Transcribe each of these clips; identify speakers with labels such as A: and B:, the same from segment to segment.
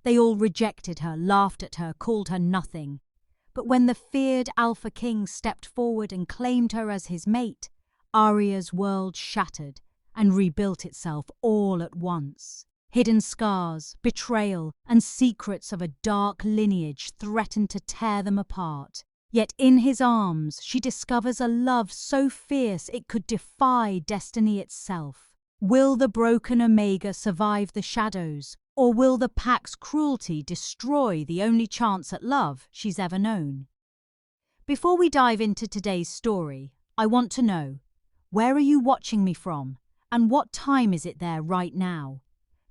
A: They all rejected her, laughed at her, called her nothing. But when the feared Alpha King stepped forward and claimed her as his mate, Aria's world shattered and rebuilt itself all at once. Hidden scars, betrayal, and secrets of a dark lineage threatened to tear them apart. Yet in his arms she discovers a love so fierce it could defy destiny itself. Will the broken Omega survive the shadows, or will the pack's cruelty destroy the only chance at love she's ever known? Before we dive into today's story, I want to know, where are you watching me from, and what time is it there right now?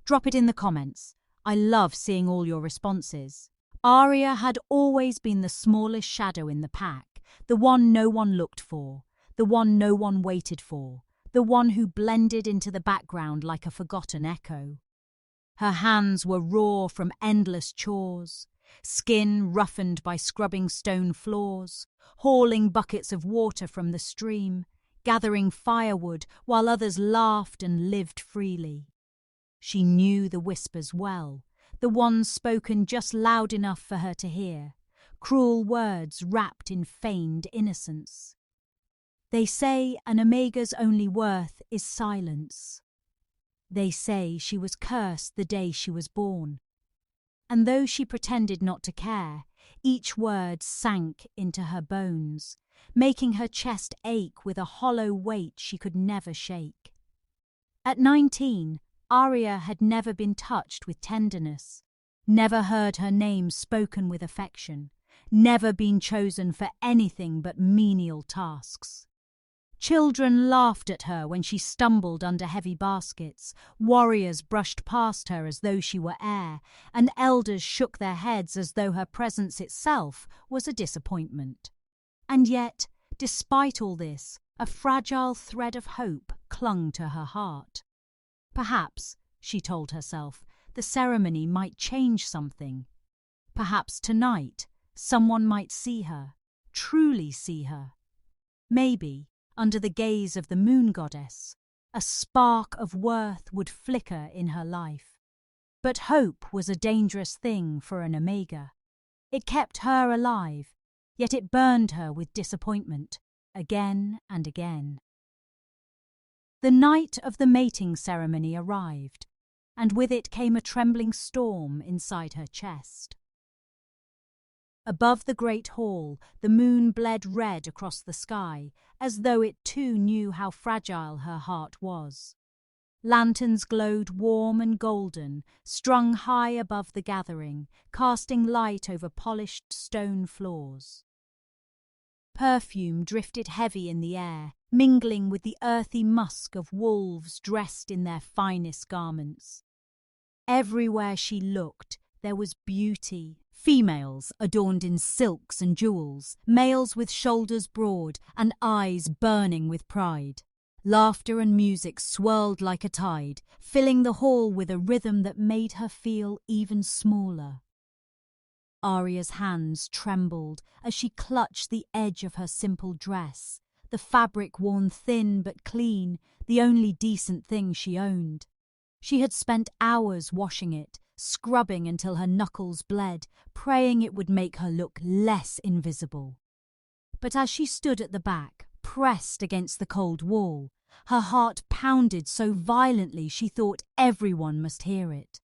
A: Drop it in the comments. I love seeing all your responses. Aria had always been the smallest shadow in the pack, the one no one looked for, the one no one waited for, the one who blended into the background like a forgotten echo. Her hands were raw from endless chores, skin roughened by scrubbing stone floors, hauling buckets of water from the stream, gathering firewood while others laughed and lived freely. She knew the whispers well, the ones spoken just loud enough for her to hear, cruel words wrapped in feigned innocence. They say an Omega's only worth is silence. They say she was cursed the day she was born. And though she pretended not to care, each word sank into her bones, making her chest ache with a hollow weight she could never shake. At 19, Aria had never been touched with tenderness, never heard her name spoken with affection, never been chosen for anything but menial tasks. Children laughed at her when she stumbled under heavy baskets, warriors brushed past her as though she were air, and elders shook their heads as though her presence itself was a disappointment. And yet, despite all this, a fragile thread of hope clung to her heart. Perhaps, she told herself, the ceremony might change something. Perhaps tonight, someone might see her, truly see her. Maybe, under the gaze of the moon goddess, a spark of worth would flicker in her life. But hope was a dangerous thing for an Omega. It kept her alive, yet it burned her with disappointment, again and again. The night of the mating ceremony arrived, and with it came a trembling storm inside her chest. Above the great hall, the moon bled red across the sky, as though it too knew how fragile her heart was. Lanterns glowed warm and golden, strung high above the gathering, casting light over polished stone floors. Perfume drifted heavy in the air, mingling with the earthy musk of wolves dressed in their finest garments. Everywhere she looked, there was beauty. Females adorned in silks and jewels, males with shoulders broad and eyes burning with pride. Laughter and music swirled like a tide, filling the hall with a rhythm that made her feel even smaller. Aria's hands trembled as she clutched the edge of her simple dress, the fabric worn thin but clean, the only decent thing she owned. She had spent hours washing it, scrubbing until her knuckles bled, praying it would make her look less invisible. But as she stood at the back, pressed against the cold wall, her heart pounded so violently she thought everyone must hear it.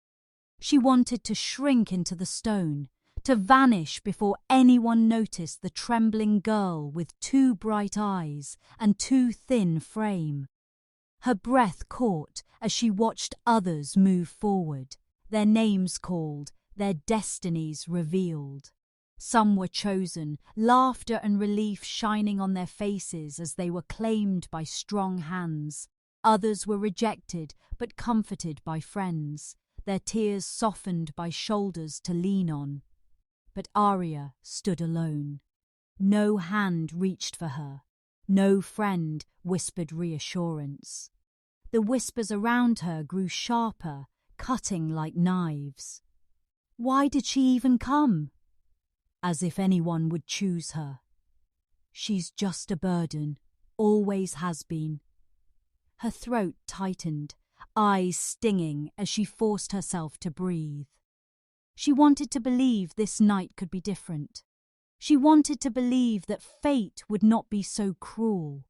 A: She wanted to shrink into the stone, to vanish before anyone noticed the trembling girl with too bright eyes and too thin frame. Her breath caught as she watched others move forward, their names called, their destinies revealed. Some were chosen, laughter and relief shining on their faces as they were claimed by strong hands. Others were rejected, but comforted by friends, their tears softened by shoulders to lean on. But Aria stood alone. No hand reached for her. No friend whispered reassurance. The whispers around her grew sharper, cutting like knives. Why did she even come? As if anyone would choose her. She's just a burden, always has been. Her throat tightened, eyes stinging as she forced herself to breathe. She wanted to believe this night could be different. She wanted to believe that fate would not be so cruel.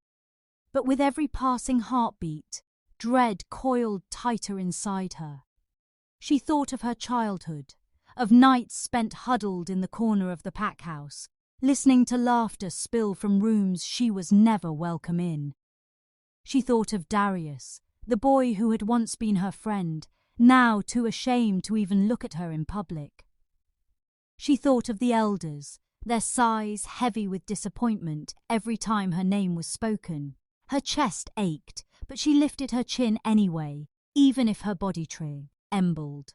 A: But with every passing heartbeat, dread coiled tighter inside her. She thought of her childhood, of nights spent huddled in the corner of the pack house, listening to laughter spill from rooms she was never welcome in. She thought of Darius, the boy who had once been her friend, now too ashamed to even look at her in public. She thought of the elders, their sighs heavy with disappointment every time her name was spoken. Her chest ached, but she lifted her chin anyway, even if her body trembled.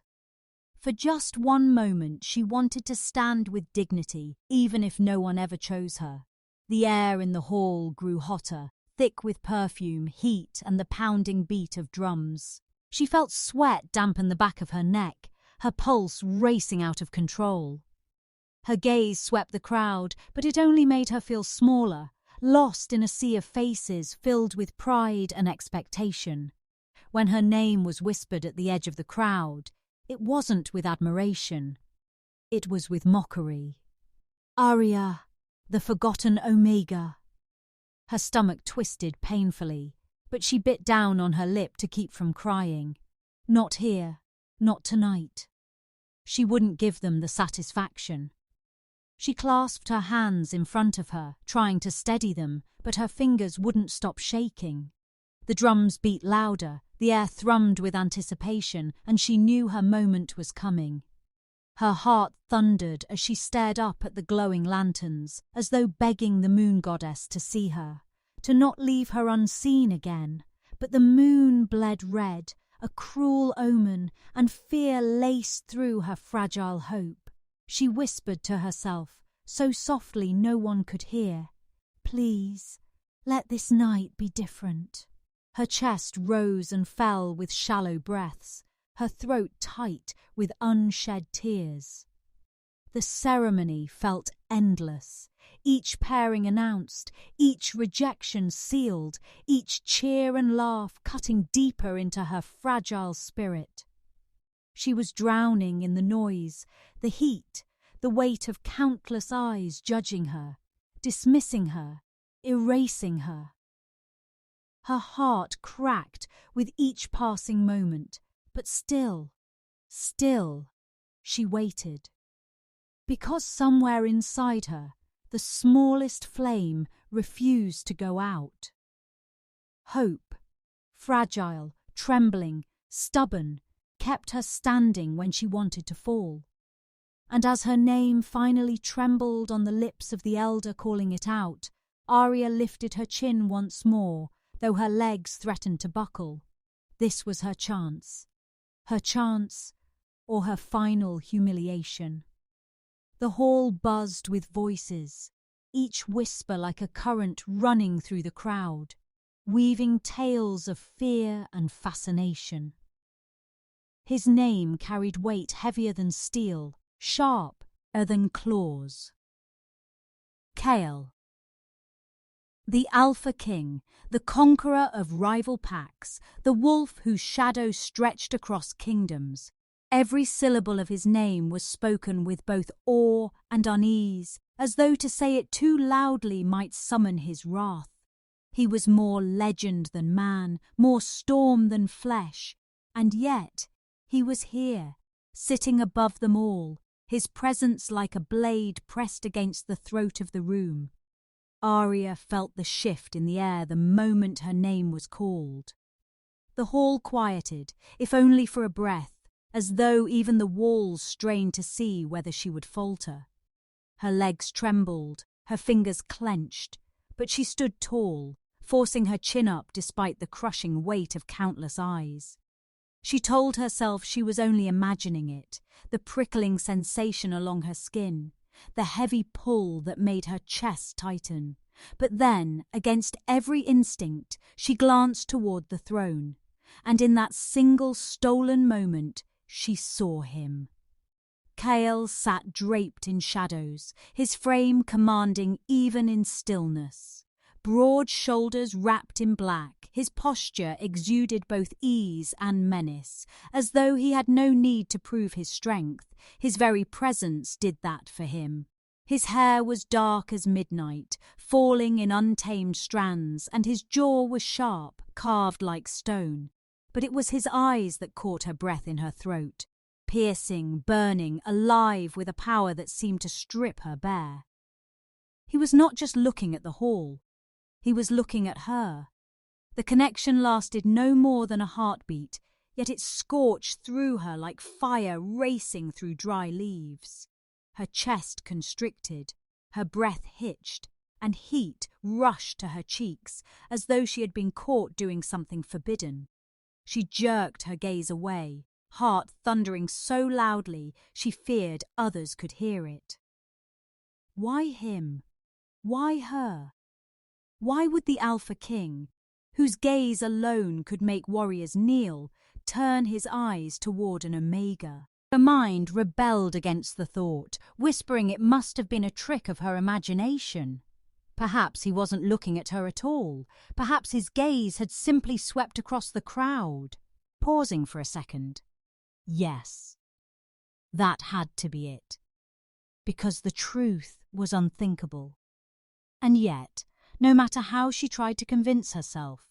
A: For just one moment she wanted to stand with dignity, even if no one ever chose her. The air in the hall grew hotter, thick with perfume, heat, and the pounding beat of drums. She felt sweat dampen the back of her neck, her pulse racing out of control. Her gaze swept the crowd, but it only made her feel smaller, lost in a sea of faces filled with pride and expectation. When her name was whispered at the edge of the crowd, it wasn't with admiration. It was with mockery. Aria, the forgotten Omega. Her stomach twisted painfully, but she bit down on her lip to keep from crying. Not here, not tonight. She wouldn't give them the satisfaction. She clasped her hands in front of her, trying to steady them, but her fingers wouldn't stop shaking. The drums beat louder, the air thrummed with anticipation, and she knew her moment was coming. Her heart thundered as she stared up at the glowing lanterns, as though begging the moon goddess to see her, to not leave her unseen again. But the moon bled red, a cruel omen, and fear laced through her fragile hope. She whispered to herself, so softly no one could hear, "Please, let this night be different." Her chest rose and fell with shallow breaths, her throat tight with unshed tears. The ceremony felt endless, each pairing announced, each rejection sealed, each cheer and laugh cutting deeper into her fragile spirit. She was drowning in the noise, the heat, the weight of countless eyes judging her, dismissing her, erasing her. Her heart cracked with each passing moment, but still, she waited. Because somewhere inside her, the smallest flame refused to go out. Hope, fragile, trembling, stubborn, kept her standing when she wanted to fall. And as her name finally trembled on the lips of the elder calling it out, Aria lifted her chin once more, though her legs threatened to buckle. This was her chance or her final humiliation. The hall buzzed with voices, each whisper like a current running through the crowd, weaving tales of fear and fascination. His name carried weight heavier than steel, sharper than claws. Kael. The Alpha King, the conqueror of rival packs, the wolf whose shadow stretched across kingdoms. Every syllable of his name was spoken with both awe and unease, as though to say it too loudly might summon his wrath. He was more legend than man, more storm than flesh, and yet he was here, sitting above them all, his presence like a blade pressed against the throat of the room. Aria felt the shift in the air the moment her name was called. The hall quieted, if only for a breath, as though even the walls strained to see whether she would falter. Her legs trembled, her fingers clenched, but she stood tall, forcing her chin up despite the crushing weight of countless eyes. She told herself she was only imagining it, the prickling sensation along her skin, the heavy pull that made her chest tighten. But then, against every instinct, she glanced toward the throne, and in that single stolen moment, she saw him. Kael sat draped in shadows, his frame commanding even in stillness. broad shoulders wrapped in black, his posture exuded both ease and menace, as though he had no need to prove his strength. His very presence did that for him. His hair was dark as midnight, falling in untamed strands, and his jaw was sharp, carved like stone. But it was his eyes that caught her breath in her throat, piercing, burning, alive with a power that seemed to strip her bare. He was not just looking at the hall. He was looking at her. The connection lasted no more than a heartbeat, yet it scorched through her like fire racing through dry leaves. Her chest constricted, her breath hitched, and heat rushed to her cheeks as though she had been caught doing something forbidden. She jerked her gaze away, heart thundering so loudly she feared others could hear it. Why him? Why her? Why would the Alpha King, whose gaze alone could make warriors kneel, turn his eyes toward an Omega? Her mind rebelled against the thought, whispering it must have been a trick of her imagination. Perhaps he wasn't looking at her at all. Perhaps his gaze had simply swept across the crowd. Pausing for a second. Yes, that had to be it. Because the truth was unthinkable. And yet, no matter how she tried to convince herself,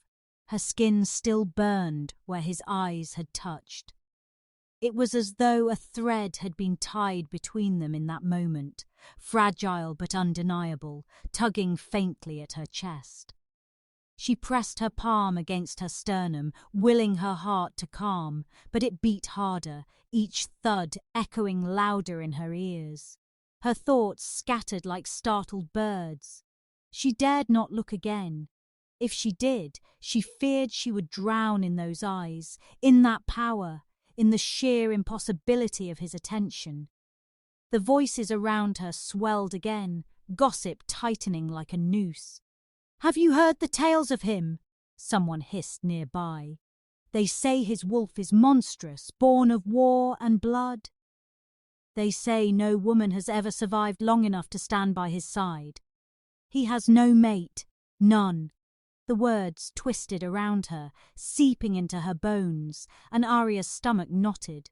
A: her skin still burned where his eyes had touched. It was as though a thread had been tied between them in that moment, fragile but undeniable, tugging faintly at her chest. She pressed her palm against her sternum, willing her heart to calm, but it beat harder, each thud echoing louder in her ears. Her thoughts scattered like startled birds. She dared not look again. If she did, she feared she would drown in those eyes, in that power, in the sheer impossibility of his attention. The voices around her swelled again, gossip tightening like a noose. "Have you heard the tales of him?" someone hissed nearby. "They say his wolf is monstrous, born of war and blood. They say no woman has ever survived long enough to stand by his side. He has no mate, none." The words twisted around her, seeping into her bones, and Aria's stomach knotted.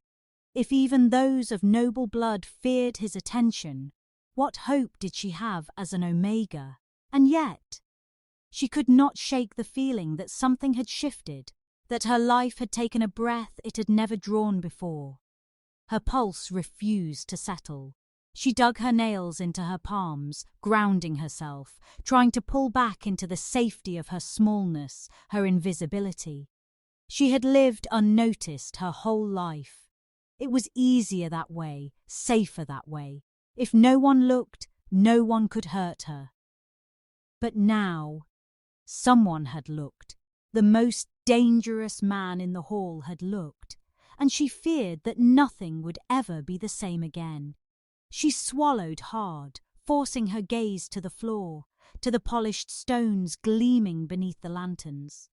A: If even those of noble blood feared his attention, what hope did she have as an Omega? And yet, she could not shake the feeling that something had shifted, that her life had taken a breath it had never drawn before. Her pulse refused to settle. She dug her nails into her palms, grounding herself, trying to pull back into the safety of her smallness, her invisibility. She had lived unnoticed her whole life. It was easier that way, safer that way. If no one looked, no one could hurt her. But now, someone had looked. The most dangerous man in the hall had looked, and she feared that nothing would ever be the same again. She swallowed hard, forcing her gaze to the floor, to the polished stones gleaming beneath the lanterns.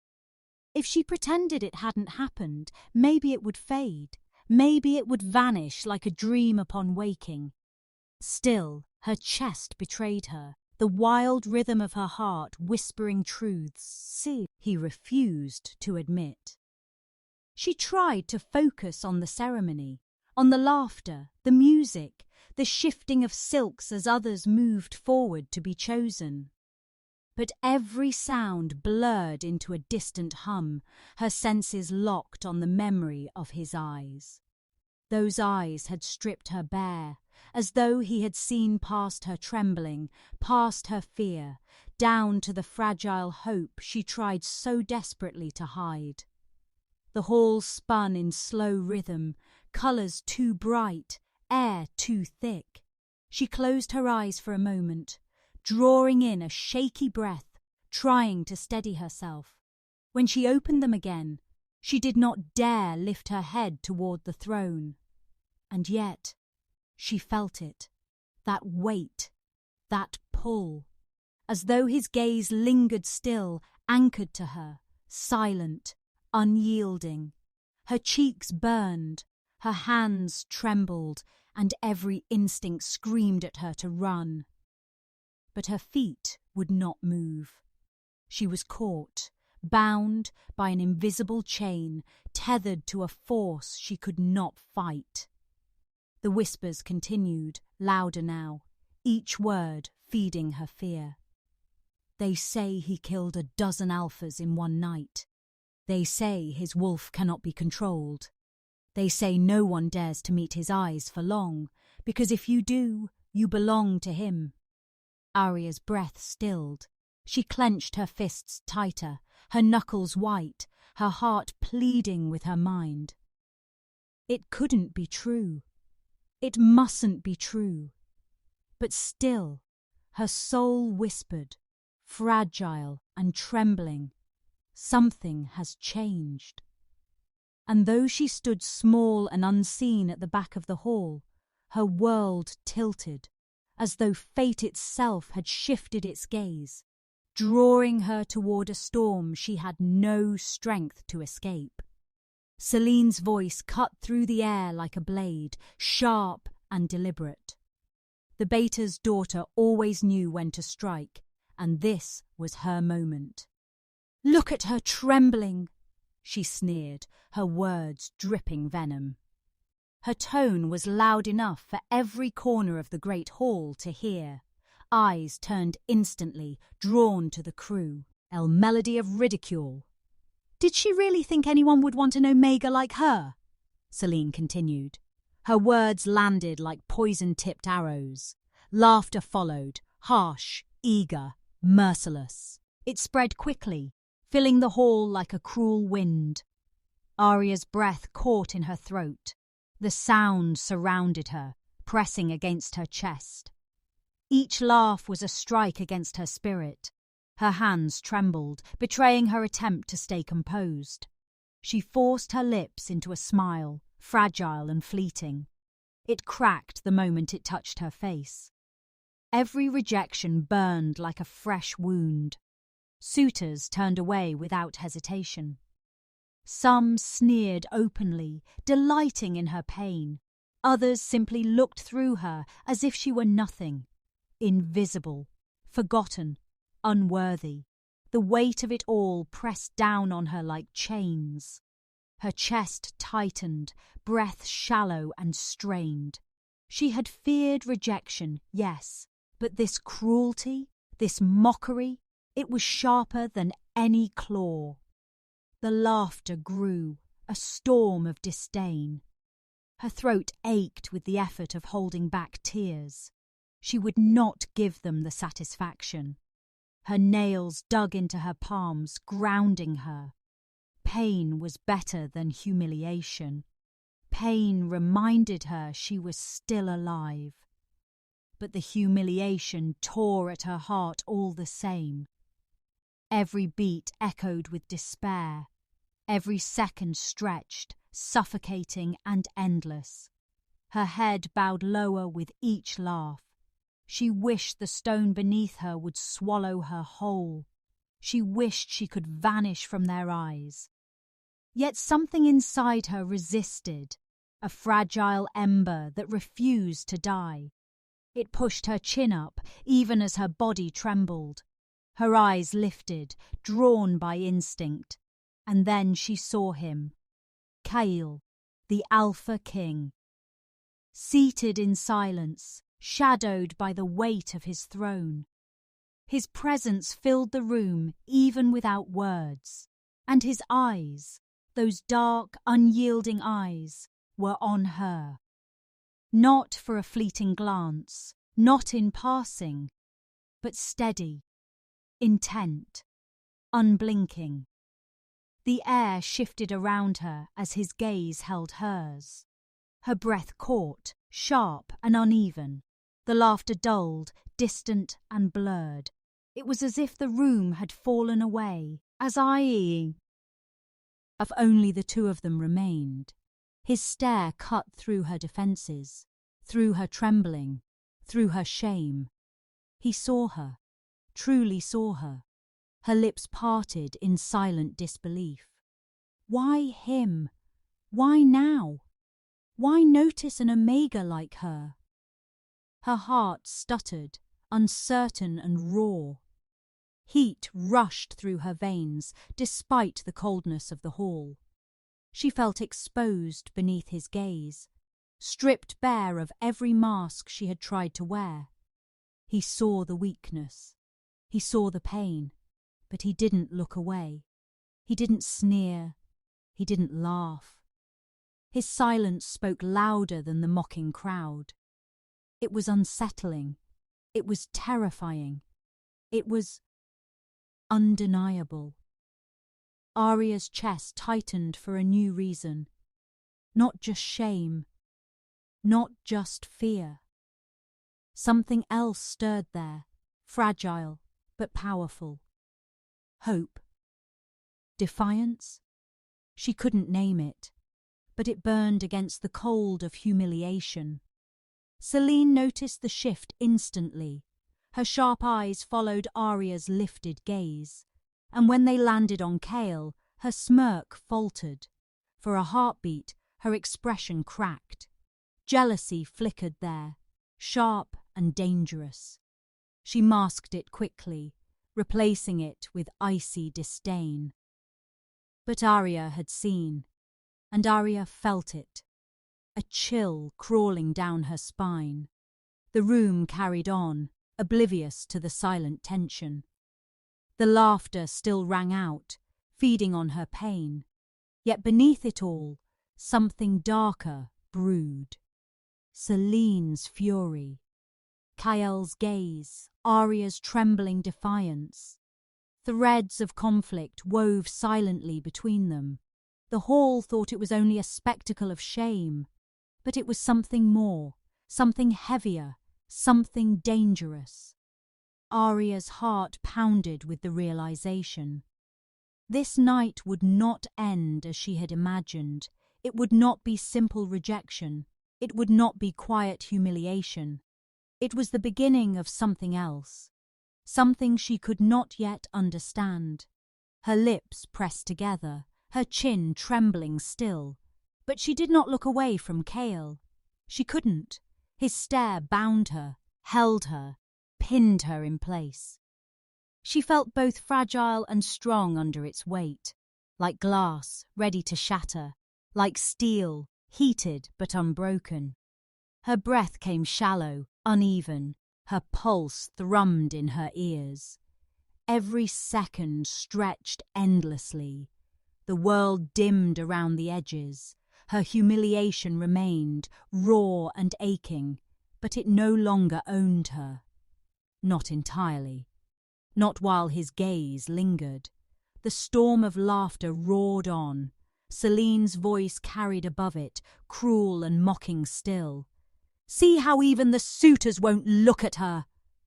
A: If she pretended it hadn't happened, maybe it would fade, maybe it would vanish like a dream upon waking. Still, her chest betrayed her, the wild rhythm of her heart whispering truths he refused to admit. She tried to focus on the ceremony, on the laughter, the music, the shifting of silks as others moved forward to be chosen. But every sound blurred into a distant hum, her senses locked on the memory of his eyes. Those eyes had stripped her bare, as though he had seen past her trembling, past her fear, down to the fragile hope she tried so desperately to hide. The hall spun in slow rhythm, colours too bright, air too thick. She closed her eyes for a moment, drawing in a shaky breath, trying to steady herself. When she opened them again, she did not dare lift her head toward the throne. And yet, she felt it, that weight, that pull, as though his gaze lingered still, anchored to her, silent, unyielding. Her cheeks burned, her hands trembled, and every instinct screamed at her to run. But her feet would not move. She was caught, bound by an invisible chain, tethered to a force she could not fight. The whispers continued, louder now, each word feeding her fear. They say he killed 12 alphas in one night. They say his wolf cannot be controlled. They say no one dares to meet his eyes for long, because if you do, you belong to him. Aria's breath stilled. She clenched her fists tighter, her knuckles white, her heart pleading with her mind. It couldn't be true. It mustn't be true. But still, her soul whispered, fragile and trembling, something has changed. And though she stood small and unseen at the back of the hall, her world tilted, as though fate itself had shifted its gaze, drawing her toward a storm she had no strength to escape. Celine's voice cut through the air like a blade, sharp and deliberate. The Beta's daughter always knew when to strike, and this was her moment. "Look at her trembling," she sneered, her words dripping venom. Her tone was loud enough for every corner of the great hall to hear. Eyes turned instantly, drawn to the crew. El melody of ridicule. "Did she really think anyone would want an Omega like her?" Celine continued. Her words landed like poison-tipped arrows. Laughter followed, harsh, eager, merciless. It spread quickly, filling the hall like a cruel wind. Aria's breath caught in her throat. The sound surrounded her, pressing against her chest. Each laugh was a strike against her spirit. Her hands trembled, betraying her attempt to stay composed. She forced her lips into a smile, fragile and fleeting. It cracked the moment it touched her face. Every rejection burned like a fresh wound. Suitors turned away without hesitation. Some sneered openly, delighting in her pain. Others simply looked through her as if she were nothing. Invisible, forgotten, unworthy. The weight of it all pressed down on her like chains. Her chest tightened, breath shallow and strained. She had feared rejection, yes, but this cruelty, this mockery, it was sharper than any claw. The laughter grew, a storm of disdain. Her throat ached with the effort of holding back tears. She would not give them the satisfaction. Her nails dug into her palms, grounding her. Pain was better than humiliation. Pain reminded her she was still alive. But the humiliation tore at her heart all the same. Every beat echoed with despair. Every second stretched, suffocating and endless. Her head bowed lower with each laugh. She wished the stone beneath her would swallow her whole. She wished she could vanish from their eyes. Yet something inside her resisted, a fragile ember that refused to die. It pushed her chin up, even as her body trembled. Her eyes lifted, drawn by instinct. And then she saw him, Kael, the Alpha King. Seated in silence, shadowed by the weight of his throne. His presence filled the room even without words, and his eyes, those dark, unyielding eyes, were on her. Not for a fleeting glance, not in passing, but steady, intent, unblinking. The air shifted around her as his gaze held hers. Her breath caught, sharp and uneven. The laughter dulled, distant and blurred. It was as if the room had fallen away, as if only the two of them remained. His stare cut through her defences, through her trembling, through her shame. He saw her, truly saw her. Her lips parted in silent disbelief. Why him? Why now? Why notice an Omega like her? Her heart stuttered, uncertain and raw. Heat rushed through her veins, despite the coldness of the hall. She felt exposed beneath his gaze, stripped bare of every mask she had tried to wear. He saw the weakness. He saw the pain, but he didn't look away. He didn't sneer. He didn't laugh. His silence spoke louder than the mocking crowd. It was unsettling. It was terrifying. It was undeniable. Aria's chest tightened for a new reason. Not just shame. Not just fear. Something else stirred there, fragile but powerful. Hope. Defiance? She couldn't name it, but it burned against the cold of humiliation. Selene noticed the shift instantly. Her sharp eyes followed Aria's lifted gaze, and when they landed on Kael, her smirk faltered. For a heartbeat, her expression cracked. Jealousy flickered there, sharp and dangerous. She masked it quickly, replacing it with icy disdain. But Aria had seen, and Aria felt it, a chill crawling down her spine. The room carried on, oblivious to the silent tension. The laughter still rang out, feeding on her pain. Yet beneath it all, something darker brewed. Selene's fury, Kael's gaze, Aria's trembling defiance. Threads of conflict wove silently between them. The hall thought it was only a spectacle of shame, but it was something more, something heavier, something dangerous. Aria's heart pounded with the realization. This night would not end as she had imagined. It would not be simple rejection. It would not be quiet humiliation. It was the beginning of something else, something she could not yet understand. Her lips pressed together, her chin trembling still. But she did not look away from Kael. She couldn't. His stare bound her, held her, pinned her in place. She felt both fragile and strong under its weight, like glass ready to shatter, like steel, heated but unbroken. Her breath came shallow, uneven, her pulse thrummed in her ears. Every second stretched endlessly. The world dimmed around the edges. Her humiliation remained, raw and aching, but it no longer owned her. Not entirely. Not while his gaze lingered. The storm of laughter roared on. Selene's voice carried above it, cruel and mocking still. "See how even the suitors won't look at her!"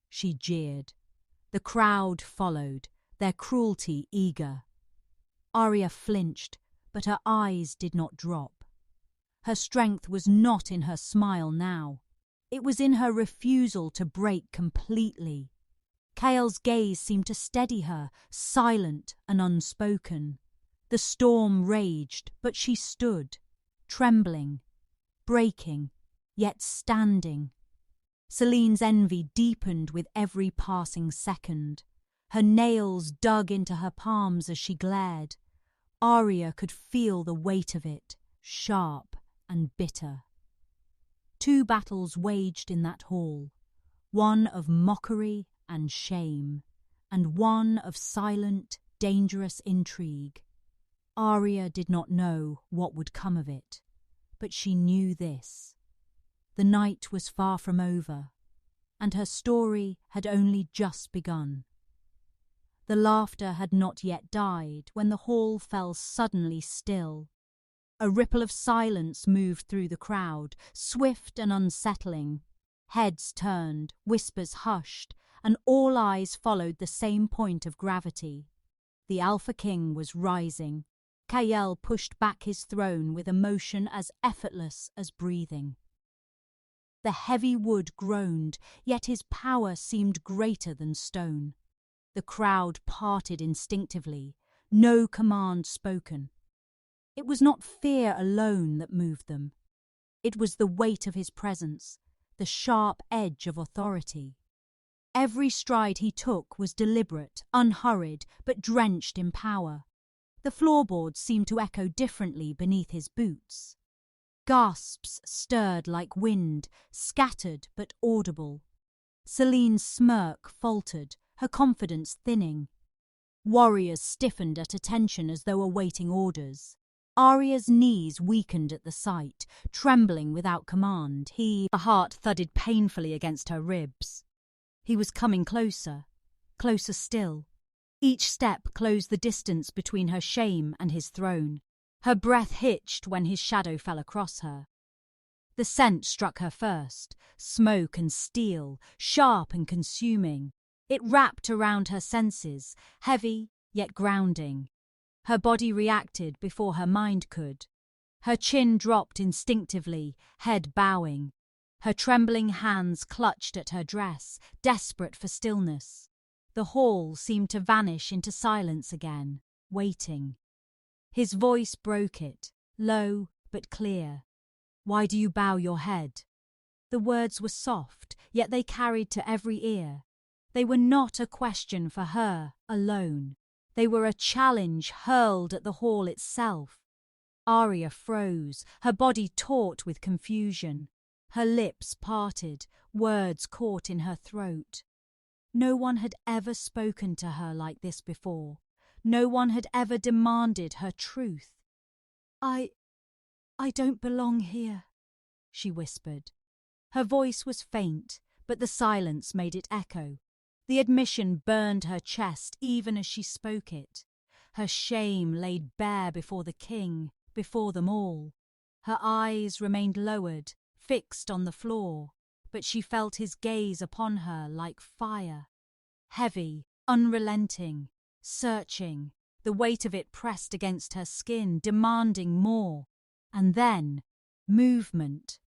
A: she jeered. The crowd followed, their cruelty eager. Aria flinched, but her eyes did not drop. Her strength was not in her smile now. It was in her refusal to break completely. Kael's gaze seemed to steady her, silent and unspoken. The storm raged, but she stood, trembling, breaking, yet standing. Selene's envy deepened with every passing second. Her nails dug into her palms as she glared. Aria could feel the weight of it, sharp and bitter. 2 battles waged in that hall, one of mockery and shame, and one of silent, dangerous intrigue. Aria did not know what would come of it, but she knew this. The night was far from over, and her story had only just begun. The laughter had not yet died when the hall fell suddenly still. A ripple of silence moved through the crowd, swift and unsettling. Heads turned, whispers hushed, and all eyes followed the same point of gravity. The Alpha King was rising. Kael pushed back his throne with a motion as effortless as breathing. The heavy wood groaned, yet his power seemed greater than stone. The crowd parted instinctively, no command spoken. It was not fear alone that moved them. It was the weight of his presence, the sharp edge of authority. Every stride he took was deliberate, unhurried, but drenched in power. The floorboards seemed to echo differently beneath his boots. Gasps stirred like wind, scattered but audible. Celine's smirk faltered, her confidence thinning. Warriors stiffened at attention as though awaiting orders. Aria's knees weakened at the sight, trembling without command. Her heart thudded painfully against her ribs. He was coming closer, closer still. Each step closed the distance between her shame and his throne. Her breath hitched when his shadow fell across her. The scent struck her first, smoke and steel, sharp and consuming. It wrapped around her senses, heavy yet grounding. Her body reacted before her mind could. Her chin dropped instinctively, head bowing. Her trembling hands clutched at her dress, desperate for stillness. The hall seemed to vanish into silence again, waiting. His voice broke it, low but clear. "Why do you bow your head?" The words were soft, yet they carried to every ear. They were not a question for her alone. They were a challenge hurled at the hall itself. Aria froze, her body taut with confusion. Her lips parted, words caught in her throat. No one had ever spoken to her like this before. No one had ever demanded her truth. I don't belong here," she whispered. Her voice was faint, but the silence made it echo. The admission burned her chest even as she spoke it. Her shame laid bare before the king, before them all. Her eyes remained lowered, fixed on the floor, but she felt his gaze upon her like fire. Heavy, unrelenting, searching, the weight of it pressed against her skin, demanding more. And then, movement.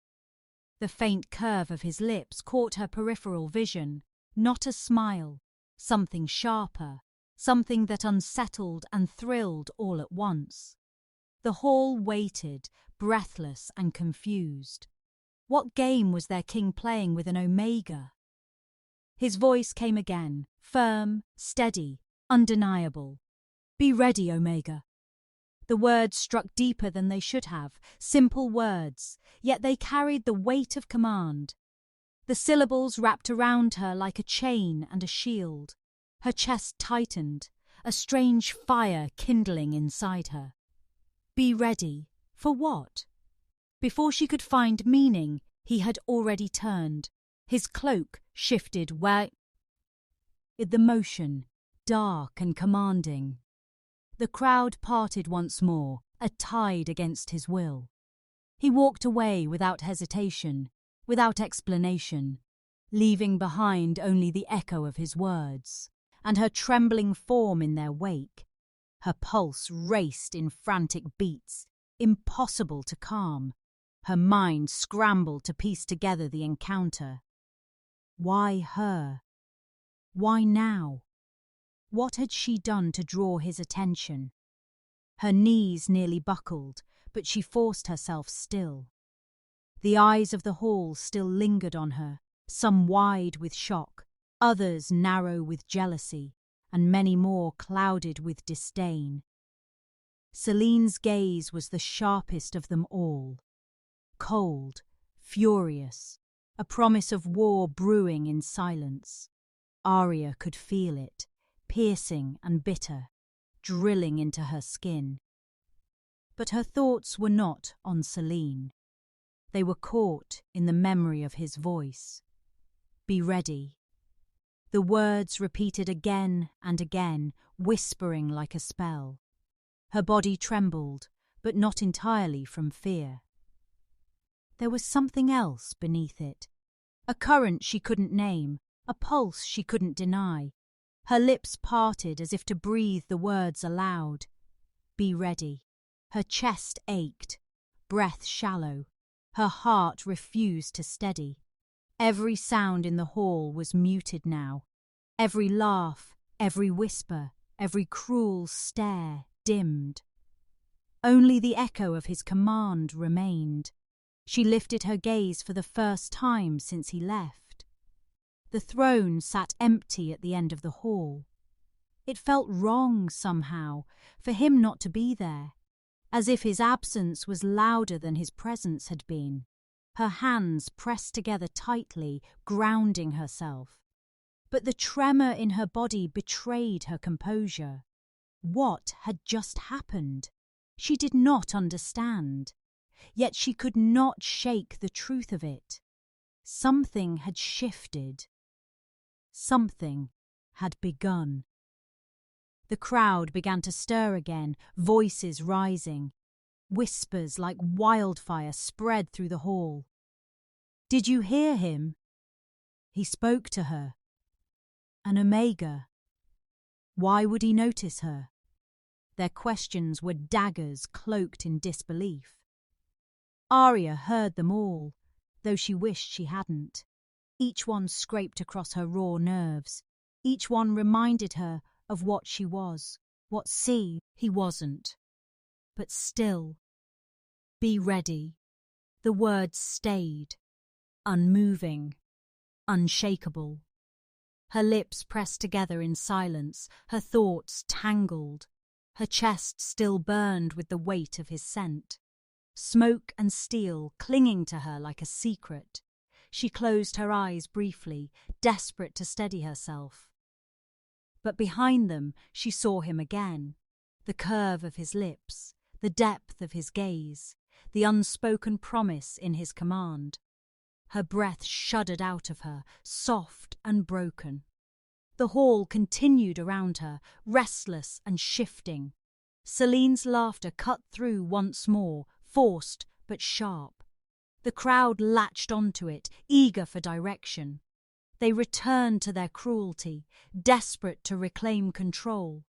A: The faint curve of his lips caught her peripheral vision. Not a smile, something sharper, something that unsettled and thrilled all at once. The hall waited, breathless and confused. What game was their king playing with an Omega? His voice came again, firm, steady, undeniable. "Be ready, Omega." The words struck deeper than they should have, simple words, yet they carried the weight of command. The syllables wrapped around her like a chain and a shield. Her chest tightened, a strange fire kindling inside her. Be ready. For what? Before she could find meaning, he had already turned. His cloak shifted where... The motion, dark and commanding. The crowd parted once more, a tide against his will. He walked away without hesitation, without explanation, leaving behind only the echo of his words, and her trembling form in their wake. Her pulse raced in frantic beats, impossible to calm. Her mind scrambled to piece together the encounter. Why her? Why now? What had she done to draw his attention? Her knees nearly buckled, but she forced herself still. The eyes of the hall still lingered on her, some wide with shock, others narrow with jealousy, and many more clouded with disdain. Celine's gaze was the sharpest of them all. Cold, furious, a promise of war brewing in silence. Aria could feel it, piercing and bitter, drilling into her skin. But her thoughts were not on Celine. They were caught in the memory of his voice. Be ready. The words repeated again and again, whispering like a spell. Her body trembled, but not entirely from fear. There was something else beneath it. A current she couldn't name, a pulse she couldn't deny. Her lips parted as if to breathe the words aloud. Be ready. Her chest ached, breath shallow. Her heart refused to steady. Every sound in the hall was muted now. Every laugh, every whisper, every cruel stare dimmed. Only the echo of his command remained. She lifted her gaze for the first time since he left. The throne sat empty at the end of the hall. It felt wrong, somehow, for him not to be there, as if his absence was louder than his presence had been. Her hands pressed together tightly, grounding herself. But the tremor in her body betrayed her composure. What had just happened? She did not understand. Yet she could not shake the truth of it. Something had shifted. Something had begun. The crowd began to stir again, voices rising. Whispers like wildfire spread through the hall. "Did you hear him?" He spoke to her. An Omega. Why would he notice her? Their questions were daggers cloaked in disbelief. Aria heard them all, though she wished she hadn't. Each one scraped across her raw nerves. Each one reminded her of what she was, what he wasn't. But still, be ready. The words stayed, unmoving, unshakable. Her lips pressed together in silence, her thoughts tangled. Her chest still burned with the weight of his scent. Smoke and steel clinging to her like a secret. She closed her eyes briefly, desperate to steady herself. But behind them she saw him again. The curve of his lips, the depth of his gaze, the unspoken promise in his command. Her breath shuddered out of her, soft and broken. The hall continued around her, restless and shifting. Celine's laughter cut through once more, forced but sharp. The crowd latched onto it, eager for direction. They returned to their cruelty, desperate to reclaim control.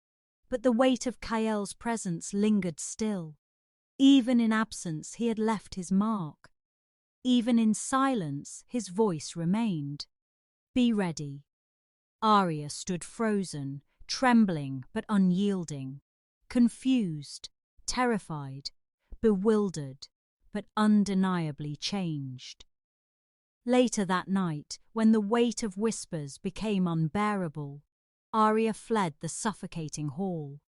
A: But the weight of Kael's presence lingered still. Even in absence, he had left his mark. Even in silence, his voice remained. Be ready. Aria stood frozen, trembling but unyielding, confused, terrified, bewildered, but undeniably changed. Later that night, when the weight of whispers became unbearable, Aria fled the suffocating hall.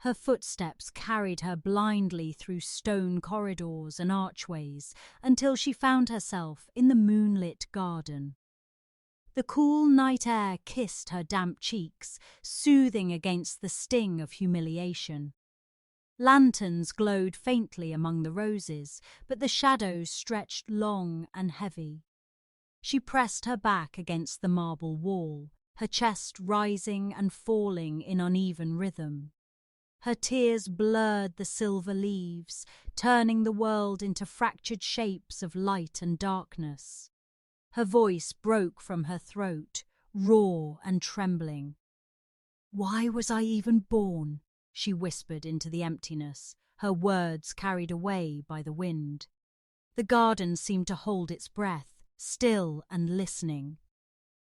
A: Her footsteps carried her blindly through stone corridors and archways until she found herself in the moonlit garden. The cool night air kissed her damp cheeks, soothing against the sting of humiliation. Lanterns glowed faintly among the roses, but the shadows stretched long and heavy. She pressed her back against the marble wall, her chest rising and falling in uneven rhythm. Her tears blurred the silver leaves, turning the world into fractured shapes of light and darkness. Her voice broke from her throat, raw and trembling. "Why was I even born?" she whispered into the emptiness, her words carried away by the wind. The garden seemed to hold its breath, still and listening.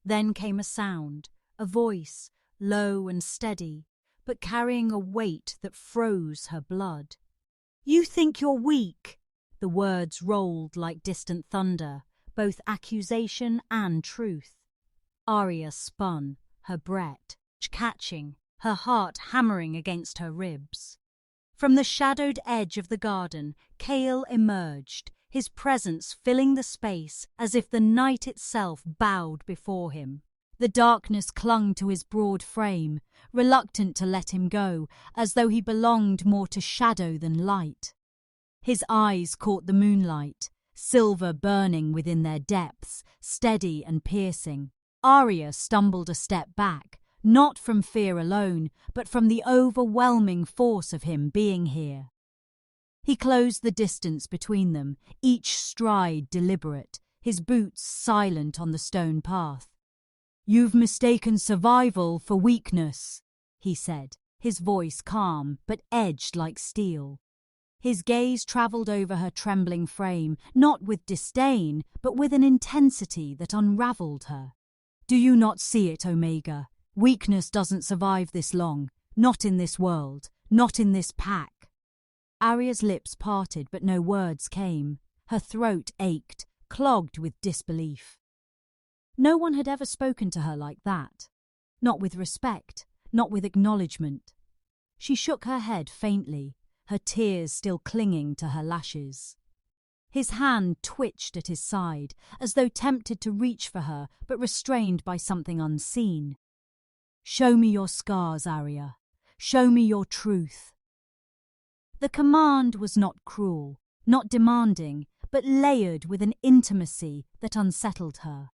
A: Then came a sound, a voice, low and steady, but carrying a weight that froze her blood. "You think you're weak?" The words rolled like distant thunder, both accusation and truth. Aria spun, her breath catching, her heart hammering against her ribs. From the shadowed edge of the garden, Kael emerged, his presence filling the space as if the night itself bowed before him. The darkness clung to his broad frame, reluctant to let him go, as though he belonged more to shadow than light. His eyes caught the moonlight, silver burning within their depths, steady and piercing. Aria stumbled a step back, not from fear alone, but from the overwhelming force of him being here. He closed the distance between them, each stride deliberate, his boots silent on the stone path. "You've mistaken survival for weakness," he said, his voice calm but edged like steel. His gaze travelled over her trembling frame, not with disdain, but with an intensity that unravelled her. "Do you not see it, Omega? Weakness doesn't survive this long, not in this world, not in this pack." Aria's lips parted, but no words came. Her throat ached, clogged with disbelief. No one had ever spoken to her like that. Not with respect, not with acknowledgement. She shook her head faintly, her tears still clinging to her lashes. His hand twitched at his side, as though tempted to reach for her, but restrained by something unseen. "Show me your scars, Aria. Show me your truth." The command was not cruel, not demanding, but layered with an intimacy that unsettled her.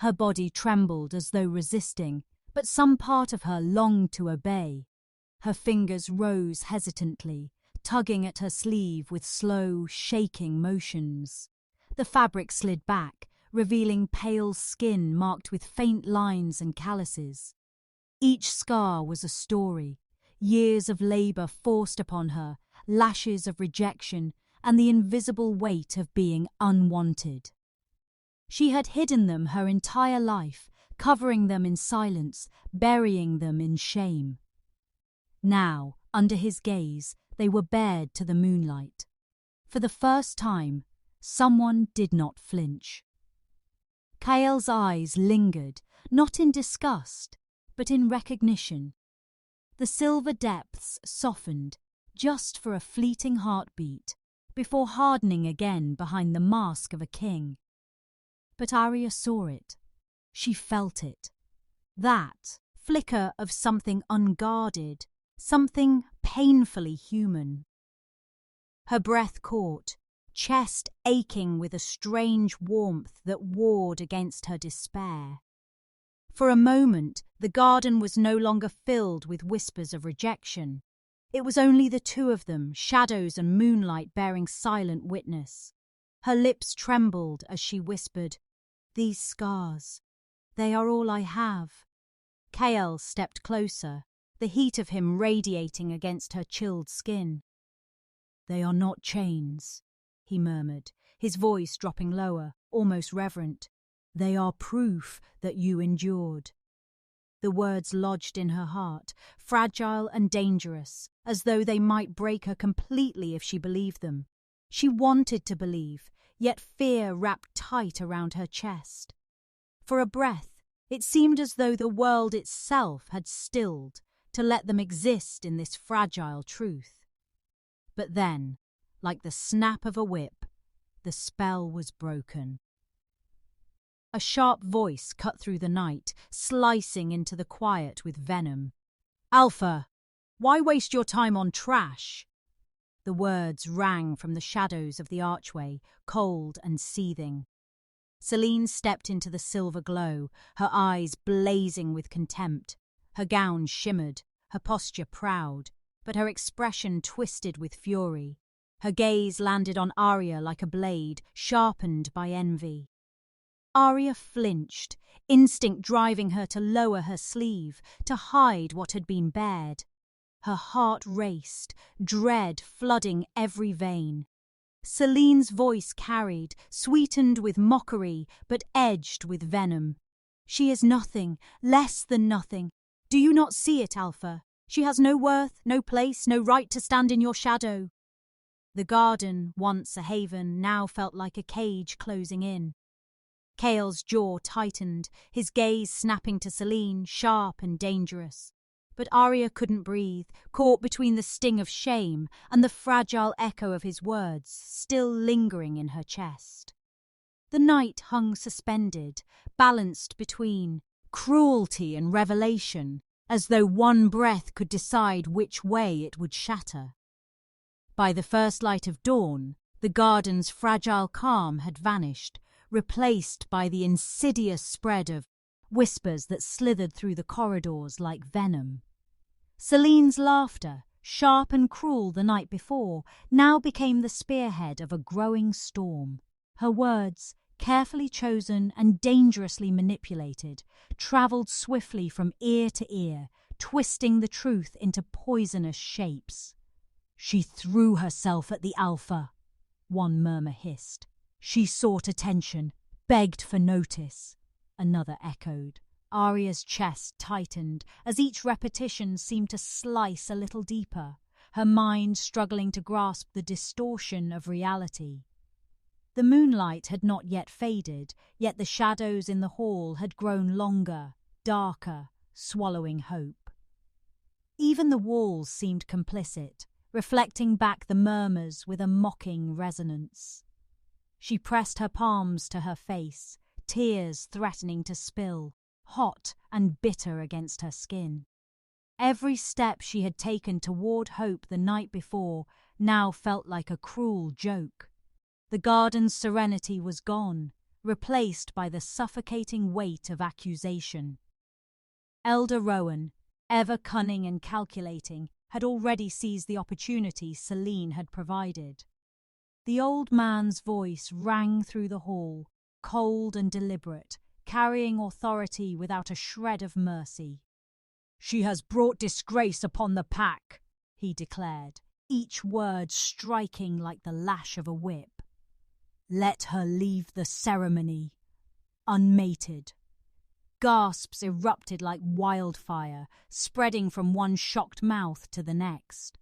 A: Her body trembled as though resisting, but some part of her longed to obey. Her fingers rose hesitantly, tugging at her sleeve with slow, shaking motions. The fabric slid back, revealing pale skin marked with faint lines and calluses. Each scar was a story, years of labour forced upon her, lashes of rejection, and the invisible weight of being unwanted. She had hidden them her entire life, covering them in silence, burying them in shame. Now, under his gaze, they were bared to the moonlight. For the first time, someone did not flinch. Kael's eyes lingered, not in disgust, but in recognition. The silver depths softened, just for a fleeting heartbeat, before hardening again behind the mask of a king. But Aria saw it. She felt it. That flicker of something unguarded, something painfully human. Her breath caught, chest aching with a strange warmth that warred against her despair. For a moment, the garden was no longer filled with whispers of rejection. It was only the two of them, shadows and moonlight bearing silent witness. Her lips trembled as she whispered, "These scars, they are all I have." Kael stepped closer, the heat of him radiating against her chilled skin. "They are not chains," he murmured, his voice dropping lower, almost reverent. "They are proof that you endured." The words lodged in her heart, fragile and dangerous, as though they might break her completely if she believed them. She wanted to believe, yet fear wrapped tight around her chest. For a breath, it seemed as though the world itself had stilled to let them exist in this fragile truth. But then, like the snap of a whip, the spell was broken. A sharp voice cut through the night, slicing into the quiet with venom. "Alpha, why waste your time on trash?" The words rang from the shadows of the archway, cold and seething. Selene stepped into the silver glow, her eyes blazing with contempt. Her gown shimmered, her posture proud, but her expression twisted with fury. Her gaze landed on Aria like a blade, sharpened by envy. Aria flinched, instinct driving her to lower her sleeve, to hide what had been bared. Her heart raced, dread flooding every vein. Selene's voice carried, sweetened with mockery, but edged with venom. "She is nothing, less than nothing. Do you not see it, Alpha? She has no worth, no place, no right to stand in your shadow." The garden, once a haven, now felt like a cage closing in. Kael's jaw tightened, his gaze snapping to Selene, sharp and dangerous. But Aria couldn't breathe, caught between the sting of shame and the fragile echo of his words, still lingering in her chest. The night hung suspended, balanced between cruelty and revelation, as though one breath could decide which way it would shatter. By the first light of dawn, the garden's fragile calm had vanished, replaced by the insidious spread of whispers that slithered through the corridors like venom. Selene's laughter, sharp and cruel the night before, now became the spearhead of a growing storm. Her words, carefully chosen and dangerously manipulated, travelled swiftly from ear to ear, twisting the truth into poisonous shapes. "She threw herself at the Alpha," one murmur hissed. "She sought attention, begged for notice," another echoed. Aria's chest tightened as each repetition seemed to slice a little deeper, her mind struggling to grasp the distortion of reality. The moonlight had not yet faded, yet the shadows in the hall had grown longer, darker, swallowing hope. Even the walls seemed complicit, reflecting back the murmurs with a mocking resonance. She pressed her palms to her face, tears threatening to spill, hot and bitter against her skin. Every step she had taken toward hope the night before now felt like a cruel joke. The garden's serenity was gone, replaced by the suffocating weight of accusation. Elder Rowan, ever cunning and calculating, had already seized the opportunity Celine had provided. The old man's voice rang through the hall, cold and deliberate, carrying authority without a shred of mercy. "She has brought disgrace upon the pack," he declared, each word striking like the lash of a whip. "Let her leave the ceremony, unmated." Gasps erupted like wildfire, spreading from one shocked mouth to the next.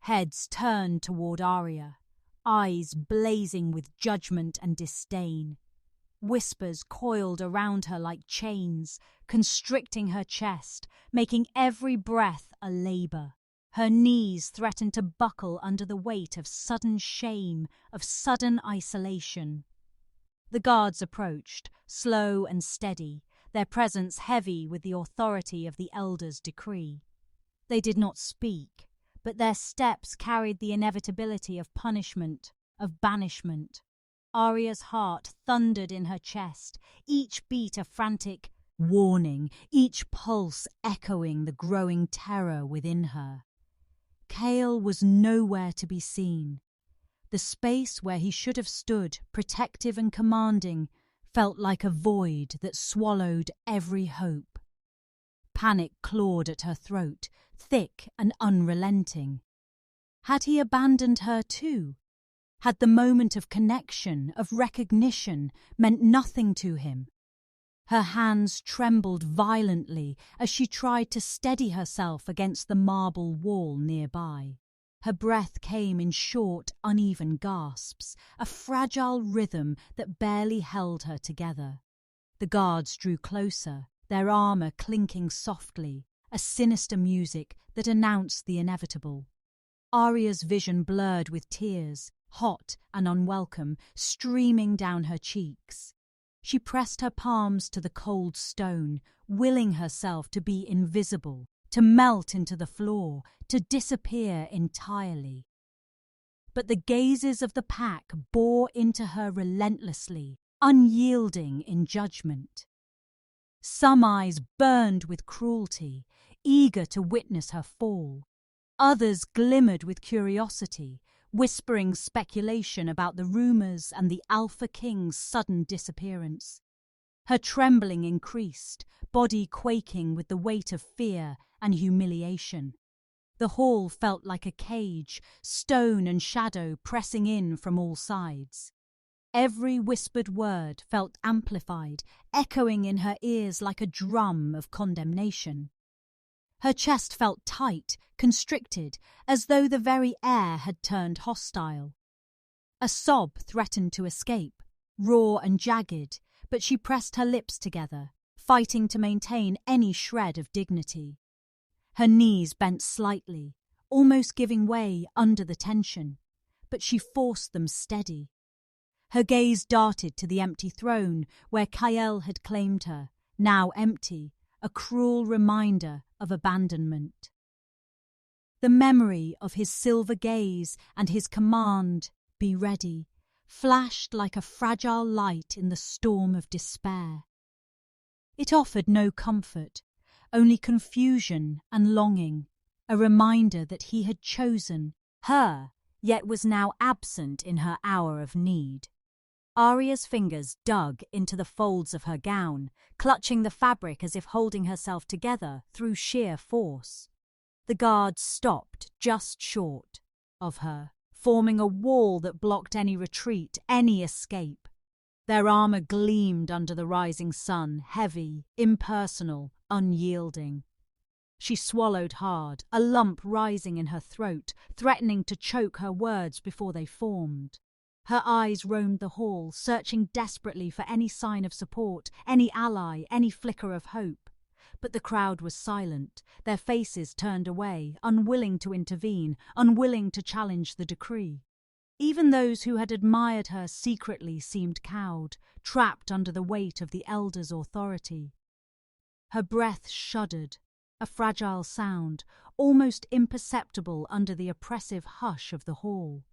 A: Heads turned toward Aria, eyes blazing with judgment and disdain. Whispers coiled around her like chains, constricting her chest, making every breath a labor. Her knees threatened to buckle under the weight of sudden shame, of sudden isolation. The guards approached, slow and steady, their presence heavy with the authority of the elder's decree. They did not speak, but their steps carried the inevitability of punishment, of banishment. Aria's heart thundered in her chest, each beat a frantic warning, each pulse echoing the growing terror within her. Kael was nowhere to be seen. The space where he should have stood, protective and commanding, felt like a void that swallowed every hope. Panic clawed at her throat, thick and unrelenting. Had he abandoned her too? Had the moment of connection, of recognition, meant nothing to him? Her hands trembled violently as she tried to steady herself against the marble wall nearby. Her breath came in short, uneven gasps, a fragile rhythm that barely held her together. The guards drew closer, their armor clinking softly, a sinister music that announced the inevitable. Aria's vision blurred with tears, hot and unwelcome, streaming down her cheeks. She pressed her palms to the cold stone, willing herself to be invisible, to melt into the floor, to disappear entirely. But the gazes of the pack bore into her relentlessly, unyielding in judgment. Some eyes burned with cruelty, eager to witness her fall. Others glimmered with curiosity, whispering speculation about the rumors and the Alpha King's sudden disappearance. Her trembling increased, body quaking with the weight of fear and humiliation. The hall felt like a cage, stone and shadow pressing in from all sides. Every whispered word felt amplified, echoing in her ears like a drum of condemnation. Her chest felt tight, constricted, as though the very air had turned hostile. A sob threatened to escape, raw and jagged, but she pressed her lips together, fighting to maintain any shred of dignity. Her knees bent slightly, almost giving way under the tension, but she forced them steady. Her gaze darted to the empty throne where Kael had claimed her, now empty, a cruel reminder of abandonment. The memory of his silver gaze and his command, "Be ready," flashed like a fragile light in the storm of despair. It offered no comfort, only confusion and longing, a reminder that he had chosen her, yet was now absent in her hour of need. Aria's fingers dug into the folds of her gown, clutching the fabric as if holding herself together through sheer force. The guards stopped just short of her, forming a wall that blocked any retreat, any escape. Their armor gleamed under the rising sun, heavy, impersonal, unyielding. She swallowed hard, a lump rising in her throat, threatening to choke her words before they formed. Her eyes roamed the hall, searching desperately for any sign of support, any ally, any flicker of hope. But the crowd was silent, their faces turned away, unwilling to intervene, unwilling to challenge the decree. Even those who had admired her secretly seemed cowed, trapped under the weight of the elder's authority. Her breath shuddered, a fragile sound, almost imperceptible under the oppressive hush of the hall.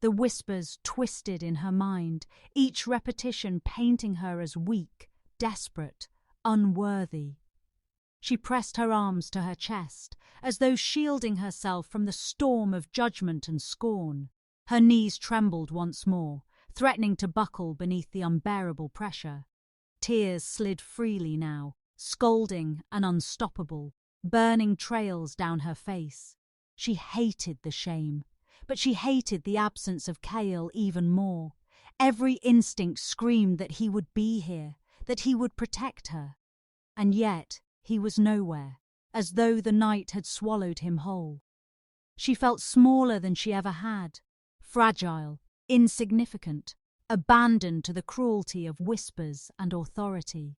A: The whispers twisted in her mind, each repetition painting her as weak, desperate, unworthy. She pressed her arms to her chest, as though shielding herself from the storm of judgment and scorn. Her knees trembled once more, threatening to buckle beneath the unbearable pressure. Tears slid freely now, scalding and unstoppable, burning trails down her face. She hated the shame, but she hated the absence of Kael even more. Every instinct screamed that he would be here, that he would protect her. And yet he was nowhere, as though the night had swallowed him whole. She felt smaller than she ever had, fragile, insignificant, abandoned to the cruelty of whispers and authority.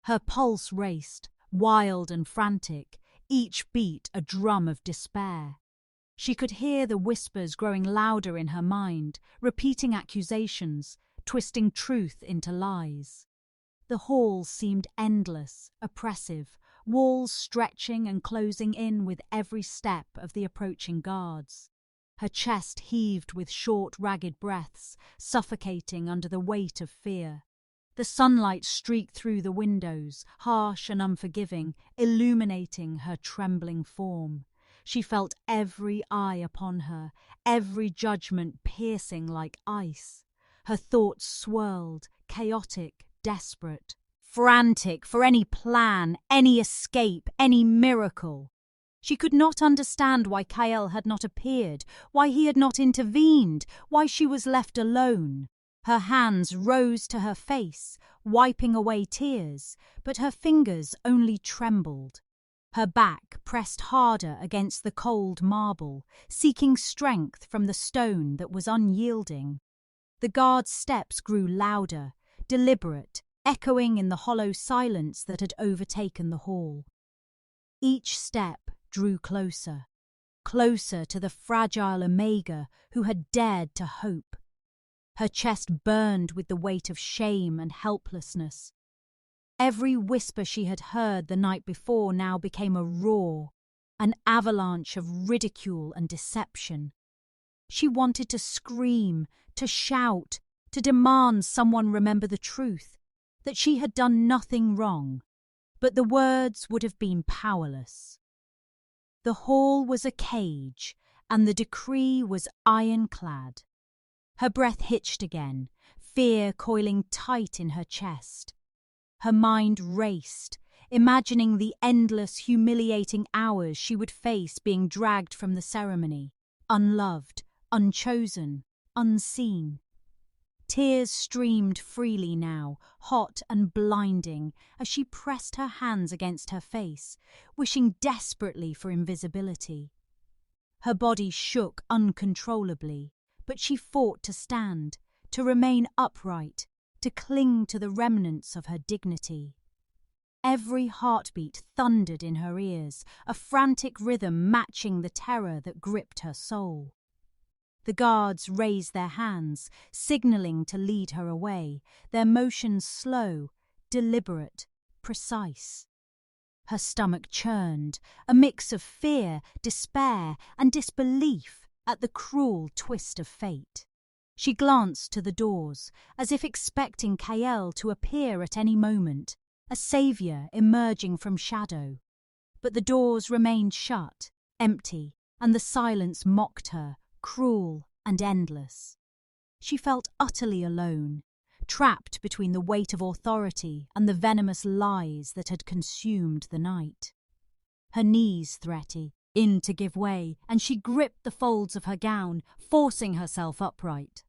A: Her pulse raced, wild and frantic, each beat a drum of despair. She could hear the whispers growing louder in her mind, repeating accusations, twisting truth into lies. The hall seemed endless, oppressive, walls stretching and closing in with every step of the approaching guards. Her chest heaved with short, ragged breaths, suffocating under the weight of fear. The sunlight streaked through the windows, harsh and unforgiving, illuminating her trembling form. She felt every eye upon her, every judgment piercing like ice. Her thoughts swirled, chaotic, desperate, frantic for any plan, any escape, any miracle. She could not understand why Kael had not appeared, why he had not intervened, why she was left alone. Her hands rose to her face, wiping away tears, but her fingers only trembled. Her back pressed harder against the cold marble, seeking strength from the stone that was unyielding. The guard's steps grew louder, deliberate, echoing in the hollow silence that had overtaken the hall. Each step drew closer, closer to the fragile Omega who had dared to hope. Her chest burned with the weight of shame and helplessness. Every whisper she had heard the night before now became a roar, an avalanche of ridicule and deception. She wanted to scream, to shout, to demand someone remember the truth, that she had done nothing wrong, but the words would have been powerless. The hall was a cage, and the decree was ironclad. Her breath hitched again, fear coiling tight in her chest. Her mind raced, imagining the endless, humiliating hours she would face being dragged from the ceremony, unloved, unchosen, unseen. Tears streamed freely now, hot and blinding, as she pressed her hands against her face, wishing desperately for invisibility. Her body shook uncontrollably, but she fought to stand, to remain upright, to cling to the remnants of her dignity. Every heartbeat thundered in her ears, a frantic rhythm matching the terror that gripped her soul. The guards raised their hands, signalling to lead her away, their motions slow, deliberate, precise. Her stomach churned, a mix of fear, despair, and disbelief at the cruel twist of fate. She glanced to the doors, as if expecting Kael to appear at any moment, a saviour emerging from shadow. But the doors remained shut, empty, and the silence mocked her, cruel and endless. She felt utterly alone, trapped between the weight of authority and the venomous lies that had consumed the night. Her knees threatened to give way, and she gripped the folds of her gown, forcing herself upright.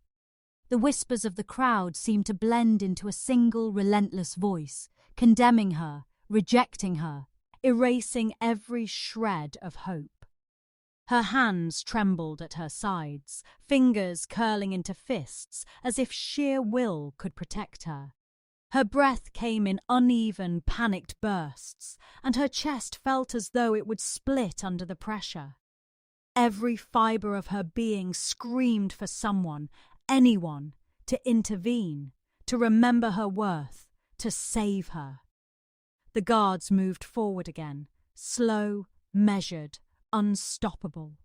A: The whispers of the crowd seemed to blend into a single relentless voice, condemning her, rejecting her, erasing every shred of hope. Her hands trembled at her sides, fingers curling into fists as if sheer will could protect her. Her breath came in uneven, panicked bursts, and her chest felt as though it would split under the pressure. Every fibre of her being screamed for someone, anyone, to intervene, to remember her worth, to save her. The guards moved forward again, slow, measured, unstoppable.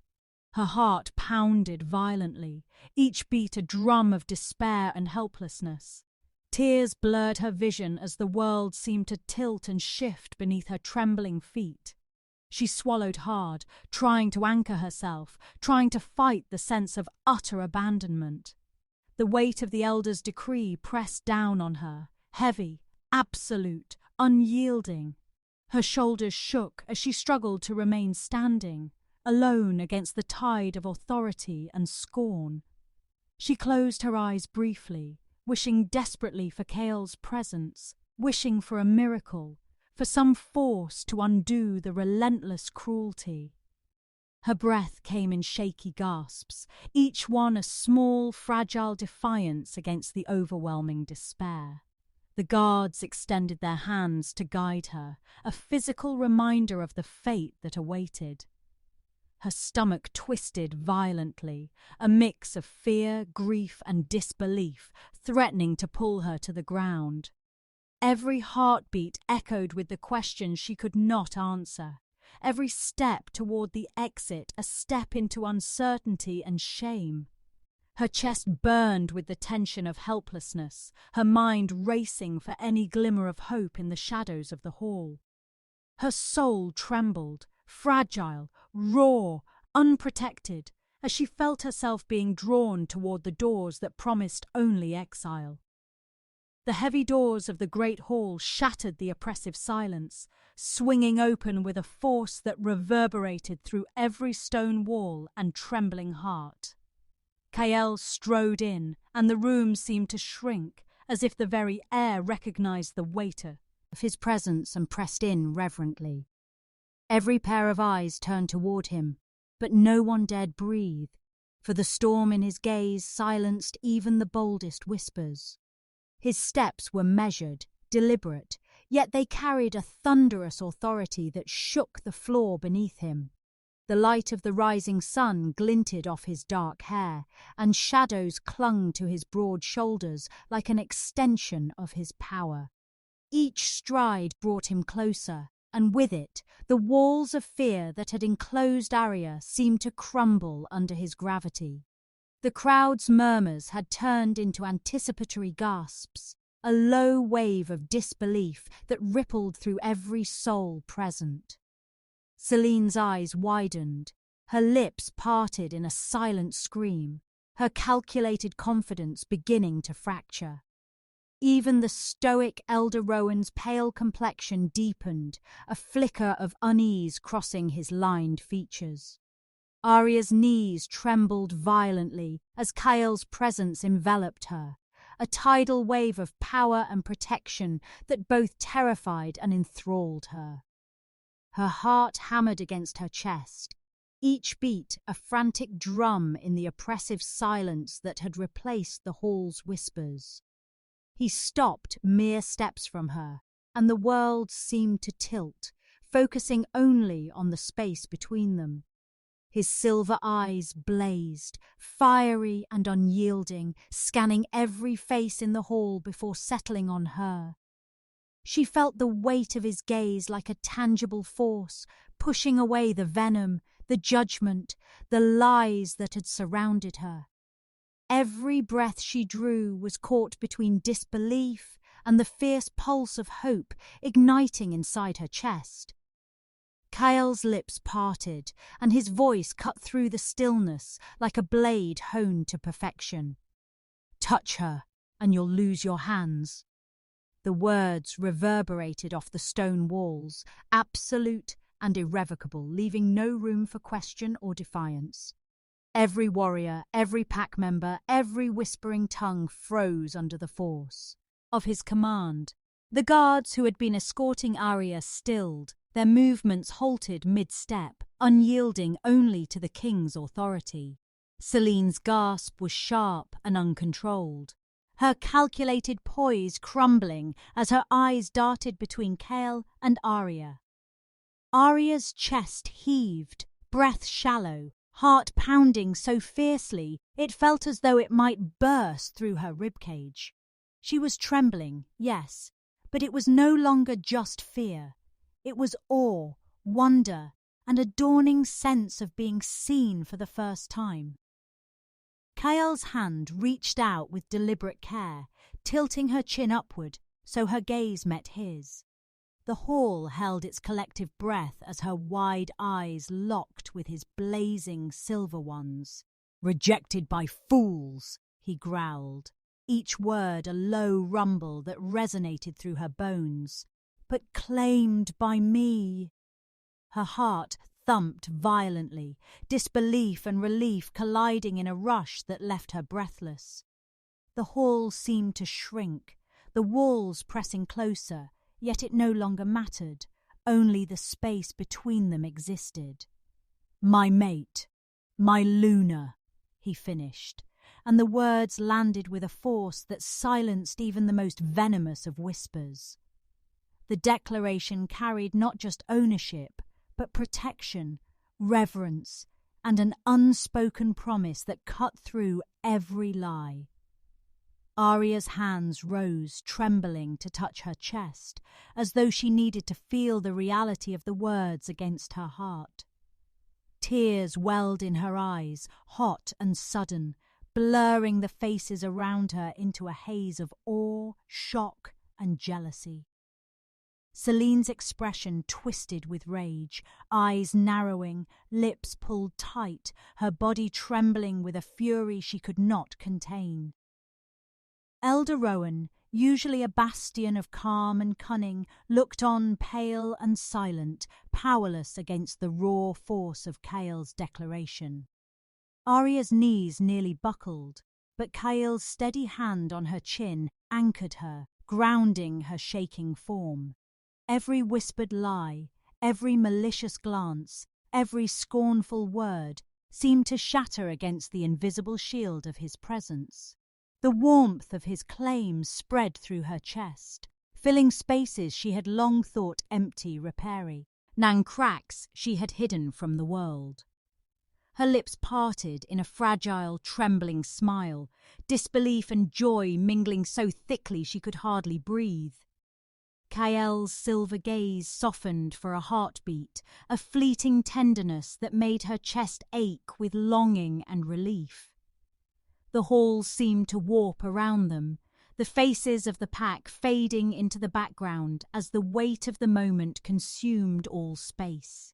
A: Her heart pounded violently, each beat a drum of despair and helplessness. Tears blurred her vision as the world seemed to tilt and shift beneath her trembling feet. She swallowed hard, trying to anchor herself, trying to fight the sense of utter abandonment. The weight of the Elder's decree pressed down on her, heavy, absolute, unyielding. Her shoulders shook as she struggled to remain standing, alone against the tide of authority and scorn. She closed her eyes briefly, wishing desperately for Kael's presence, wishing for a miracle, for some force to undo the relentless cruelty. Her breath came in shaky gasps, each one a small, fragile defiance against the overwhelming despair. The guards extended their hands to guide her, a physical reminder of the fate that awaited. Her stomach twisted violently, a mix of fear, grief, and disbelief, threatening to pull her to the ground. Every heartbeat echoed with the question she could not answer. Every step toward the exit a step into uncertainty and shame. Her chest burned with the tension of helplessness, her mind racing for any glimmer of hope in the shadows of the hall. Her soul trembled, fragile, raw, unprotected, as she felt herself being drawn toward the doors that promised only exile. The heavy doors of the great hall shattered the oppressive silence, swinging open with a force that reverberated through every stone wall and trembling heart. Kael strode in, and the room seemed to shrink, as if the very air recognized the weight of his presence and pressed in reverently. Every pair of eyes turned toward him, but no one dared breathe, for the storm in his gaze silenced even the boldest whispers. His steps were measured, deliberate, yet they carried a thunderous authority that shook the floor beneath him. The light of the rising sun glinted off his dark hair, and shadows clung to his broad shoulders like an extension of his power. Each stride brought him closer, and with it, the walls of fear that had enclosed Aria seemed to crumble under his gravity. The crowd's murmurs had turned into anticipatory gasps, a low wave of disbelief that rippled through every soul present. Celine's eyes widened, her lips parted in a silent scream, her calculated confidence beginning to fracture. Even the stoic Elder Rowan's pale complexion deepened, a flicker of unease crossing his lined features. Aria's knees trembled violently as Kael's presence enveloped her, a tidal wave of power and protection that both terrified and enthralled her. Her heart hammered against her chest, each beat a frantic drum in the oppressive silence that had replaced the hall's whispers. He stopped mere steps from her, and the world seemed to tilt, focusing only on the space between them. His silver eyes blazed, fiery and unyielding, scanning every face in the hall before settling on her. She felt the weight of his gaze like a tangible force, pushing away the venom, the judgment, the lies that had surrounded her. Every breath she drew was caught between disbelief and the fierce pulse of hope igniting inside her chest. Kael's lips parted, and his voice cut through the stillness like a blade honed to perfection. "Touch her, and you'll lose your hands." The words reverberated off the stone walls, absolute and irrevocable, leaving no room for question or defiance. Every warrior, every pack member, every whispering tongue froze under the force of his command. The guards who had been escorting Aria stilled, their movements halted mid-step, unyielding only to the king's authority. Celine's gasp was sharp and uncontrolled, her calculated poise crumbling as her eyes darted between Kael and Aria. Aria's chest heaved, breath shallow, heart pounding so fiercely it felt as though it might burst through her ribcage. She was trembling, yes, but it was no longer just fear. It was awe, wonder, and a dawning sense of being seen for the first time. Kael's hand reached out with deliberate care, tilting her chin upward so her gaze met his. The hall held its collective breath as her wide eyes locked with his blazing silver ones. "Rejected by fools," he growled, each word a low rumble that resonated through her bones. "But claimed by me." Her heart thumped violently, disbelief and relief colliding in a rush that left her breathless. The hall seemed to shrink, the walls pressing closer, yet it no longer mattered, only the space between them existed. "My mate, my Luna," he finished, and the words landed with a force that silenced even the most venomous of whispers. The declaration carried not just ownership, but protection, reverence, and an unspoken promise that cut through every lie. Aria's hands rose, trembling, to touch her chest, as though she needed to feel the reality of the words against her heart. Tears welled in her eyes, hot and sudden, blurring the faces around her into a haze of awe, shock, and jealousy. Celine's expression twisted with rage, eyes narrowing, lips pulled tight, her body trembling with a fury she could not contain. Elder Rowan, usually a bastion of calm and cunning, looked on pale and silent, powerless against the raw force of Kael's declaration. Aria's knees nearly buckled, but Kael's steady hand on her chin anchored her, grounding her shaking form. Every whispered lie, every malicious glance, every scornful word seemed to shatter against the invisible shield of his presence. The warmth of his claims spread through her chest, filling spaces she had long thought empty repairy, now cracks she had hidden from the world. Her lips parted in a fragile, trembling smile, disbelief and joy mingling so thickly she could hardly breathe. Kael's silver gaze softened for a heartbeat, a fleeting tenderness that made her chest ache with longing and relief. The hall seemed to warp around them, the faces of the pack fading into the background as the weight of the moment consumed all space.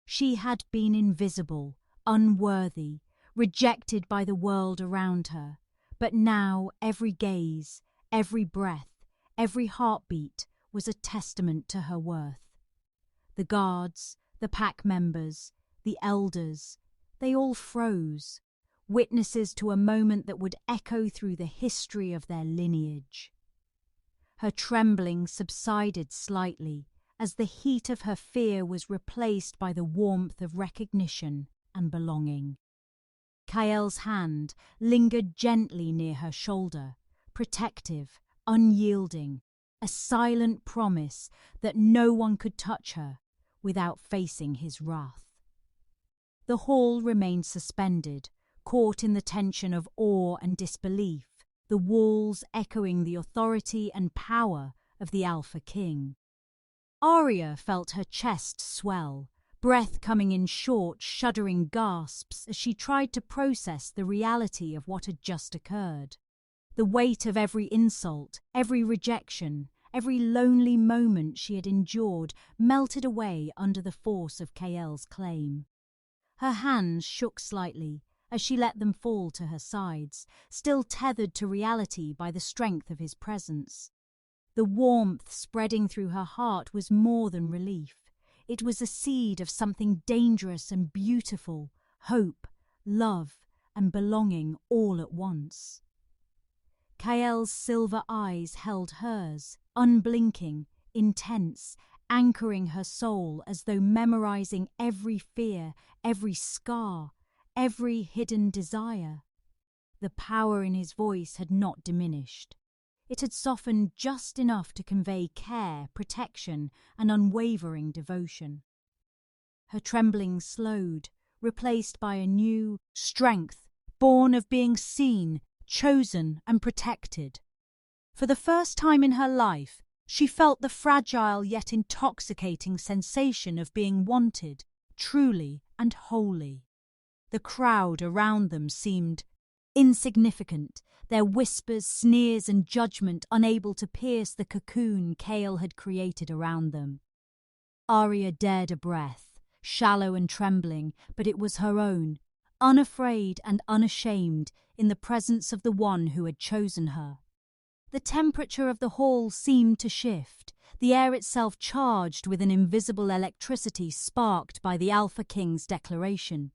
A: She had been invisible, unworthy, rejected by the world around her, but now every gaze, every breath, every heartbeat was a testament to her worth. The guards, the pack members, the elders, they all froze, witnesses to a moment that would echo through the history of their lineage. Her trembling subsided slightly as the heat of her fear was replaced by the warmth of recognition and belonging. Kael's hand lingered gently near her shoulder, protective, unyielding, a silent promise that no one could touch her without facing his wrath. The hall remained suspended, caught in the tension of awe and disbelief, the walls echoing the authority and power of the Alpha King. Aria felt her chest swell, breath coming in short, shuddering gasps as she tried to process the reality of what had just occurred. The weight of every insult, every rejection, every lonely moment she had endured melted away under the force of Kael's claim. Her hands shook slightly as she let them fall to her sides, still tethered to reality by the strength of his presence. The warmth spreading through her heart was more than relief. It was a seed of something dangerous and beautiful, hope, love, and belonging all at once. Kael's silver eyes held hers, unblinking, intense, anchoring her soul as though memorizing every fear, every scar, every hidden desire. The power in his voice had not diminished. It had softened just enough to convey care, protection, and unwavering devotion. Her trembling slowed, replaced by a new strength, born of being seen, chosen, and protected. For the first time in her life, she felt the fragile yet intoxicating sensation of being wanted, truly and wholly. The crowd around them seemed insignificant, their whispers, sneers, and judgment unable to pierce the cocoon Kael had created around them. Aria dared a breath, shallow and trembling, but it was her own, unafraid and unashamed in the presence of the one who had chosen her. The temperature of the hall seemed to shift, the air itself charged with an invisible electricity sparked by the Alpha King's declaration.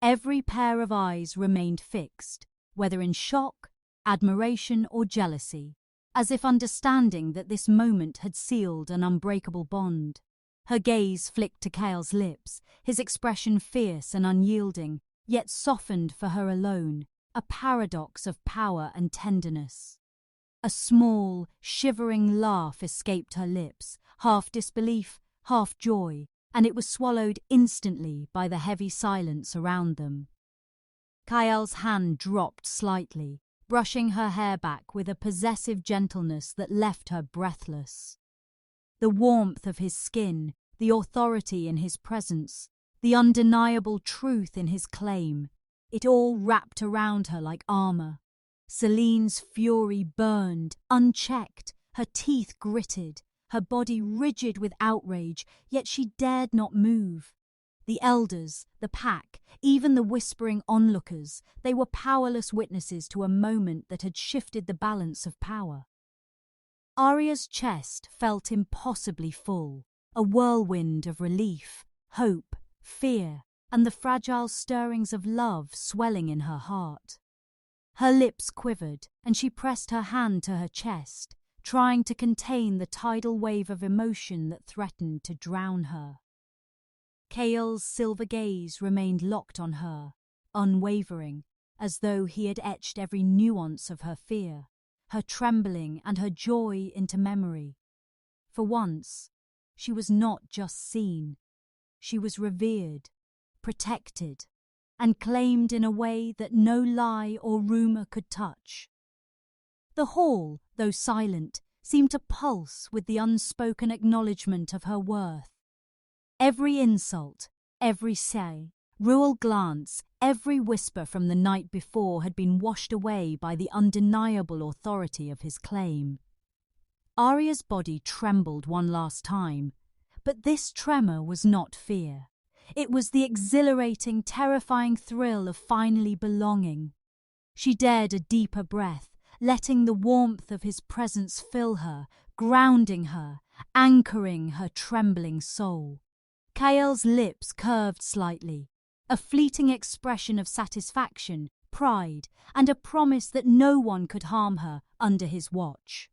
A: Every pair of eyes remained fixed, whether in shock, admiration, or jealousy, as if understanding that this moment had sealed an unbreakable bond. Her gaze flicked to Kael's lips, his expression fierce and unyielding, yet softened for her alone, a paradox of power and tenderness. A small, shivering laugh escaped her lips, half disbelief, half joy, and it was swallowed instantly by the heavy silence around them. Kael's hand dropped slightly, brushing her hair back with a possessive gentleness that left her breathless. The warmth of his skin, the authority in his presence, the undeniable truth in his claim, it all wrapped around her like armor. Celine's fury burned, unchecked, her teeth gritted, her body rigid with outrage, yet she dared not move. The elders, the pack, even the whispering onlookers, they were powerless witnesses to a moment that had shifted the balance of power. Aria's chest felt impossibly full, a whirlwind of relief, hope, fear, and the fragile stirrings of love swelling in her heart. Her lips quivered, and she pressed her hand to her chest, trying to contain the tidal wave of emotion that threatened to drown her. Kael's silver gaze remained locked on her, unwavering, as though he had etched every nuance of her fear, her trembling and her joy into memory. For once, she was not just seen. She was revered, protected, and claimed in a way that no lie or rumor could touch. The hall, though silent, seemed to pulse with the unspoken acknowledgement of her worth. Every insult, every sigh, rural glance, every whisper from the night before had been washed away by the undeniable authority of his claim. Aria's body trembled one last time, but this tremor was not fear. It was the exhilarating, terrifying thrill of finally belonging. She dared a deeper breath, letting the warmth of his presence fill her, grounding her, anchoring her trembling soul. Kael's lips curved slightly, a fleeting expression of satisfaction, pride, and a promise that no one could harm her under his watch.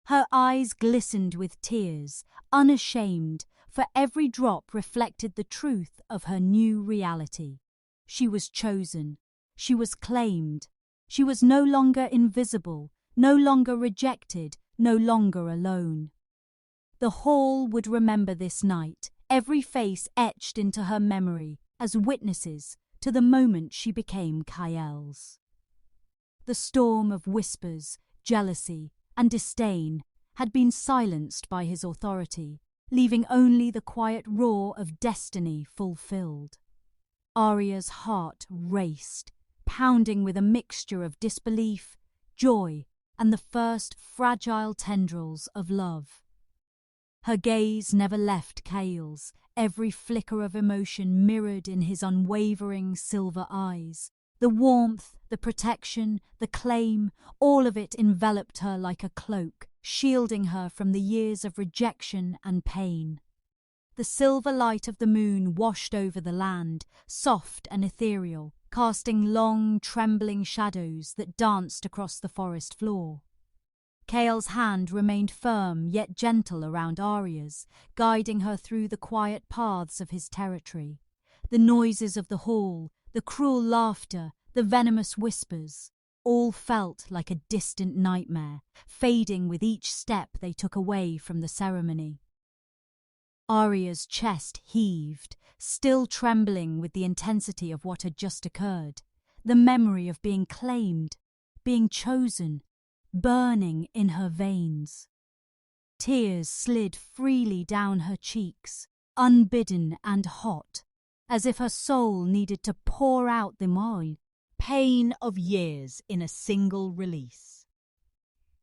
A: Her eyes glistened with tears, unashamed, for every drop reflected the truth of her new reality. She was chosen. She was claimed. She was no longer invisible, no longer rejected, no longer alone. The hall would remember this night, every face etched into her memory as witnesses to the moment she became Kael's. The storm of whispers, jealousy, and disdain had been silenced by his authority, leaving only the quiet roar of destiny fulfilled. Aria's heart raced, pounding with a mixture of disbelief, joy, and the first fragile tendrils of love. Her gaze never left Kael's, every flicker of emotion mirrored in his unwavering silver eyes. The warmth, the protection, the claim, all of it enveloped her like a cloak, shielding her from the years of rejection and pain. The silver light of the moon washed over the land, soft and ethereal, casting long, trembling shadows that danced across the forest floor. Kael's hand remained firm yet gentle around Aria's, guiding her through the quiet paths of his territory. The noises of the hall, the cruel laughter, the venomous whispers, all felt like a distant nightmare, fading with each step they took away from the ceremony. Aria's chest heaved, still trembling with the intensity of what had just occurred, the memory of being claimed, being chosen, burning in her veins. Tears slid freely down her cheeks, unbidden and hot, as if her soul needed to pour out the pain of years in a single release.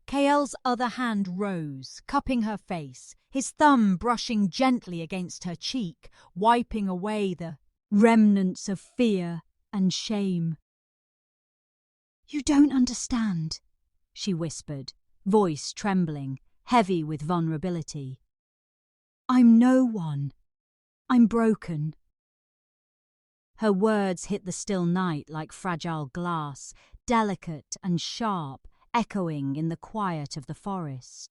A: Kael's other hand rose, cupping her face, his thumb brushing gently against her cheek, wiping away the remnants of fear and shame. "You don't understand," she whispered, voice trembling, heavy with vulnerability. "I'm no one. I'm broken." Her words hit the still night like fragile glass, delicate and sharp, echoing in the quiet of the forest.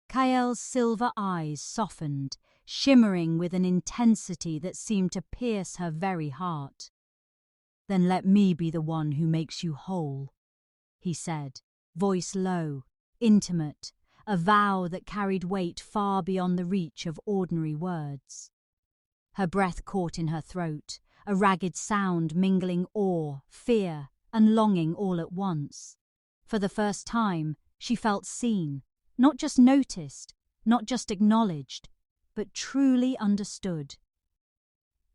A: Kael's silver eyes softened, shimmering with an intensity that seemed to pierce her very heart. "Then let me be the one who makes you whole," he said, voice low, intimate, a vow that carried weight far beyond the reach of ordinary words. Her breath caught in her throat, a ragged sound mingling awe, fear, and longing all at once. For the first time, she felt seen, not just noticed, not just acknowledged, but truly understood.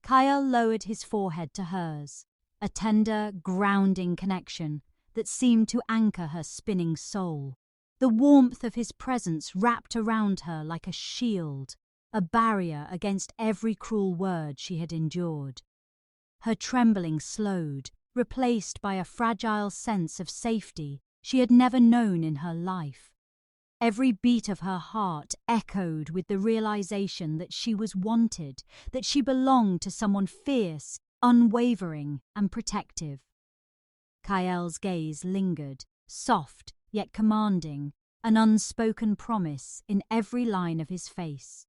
A: Kael lowered his forehead to hers, a tender, grounding connection that seemed to anchor her spinning soul. The warmth of his presence wrapped around her like a shield, a barrier against every cruel word she had endured. Her trembling slowed, replaced by a fragile sense of safety she had never known in her life. Every beat of her heart echoed with the realization that she was wanted, that she belonged to someone fierce, unwavering, and protective. Kael's gaze lingered, soft yet commanding, an unspoken promise in every line of his face.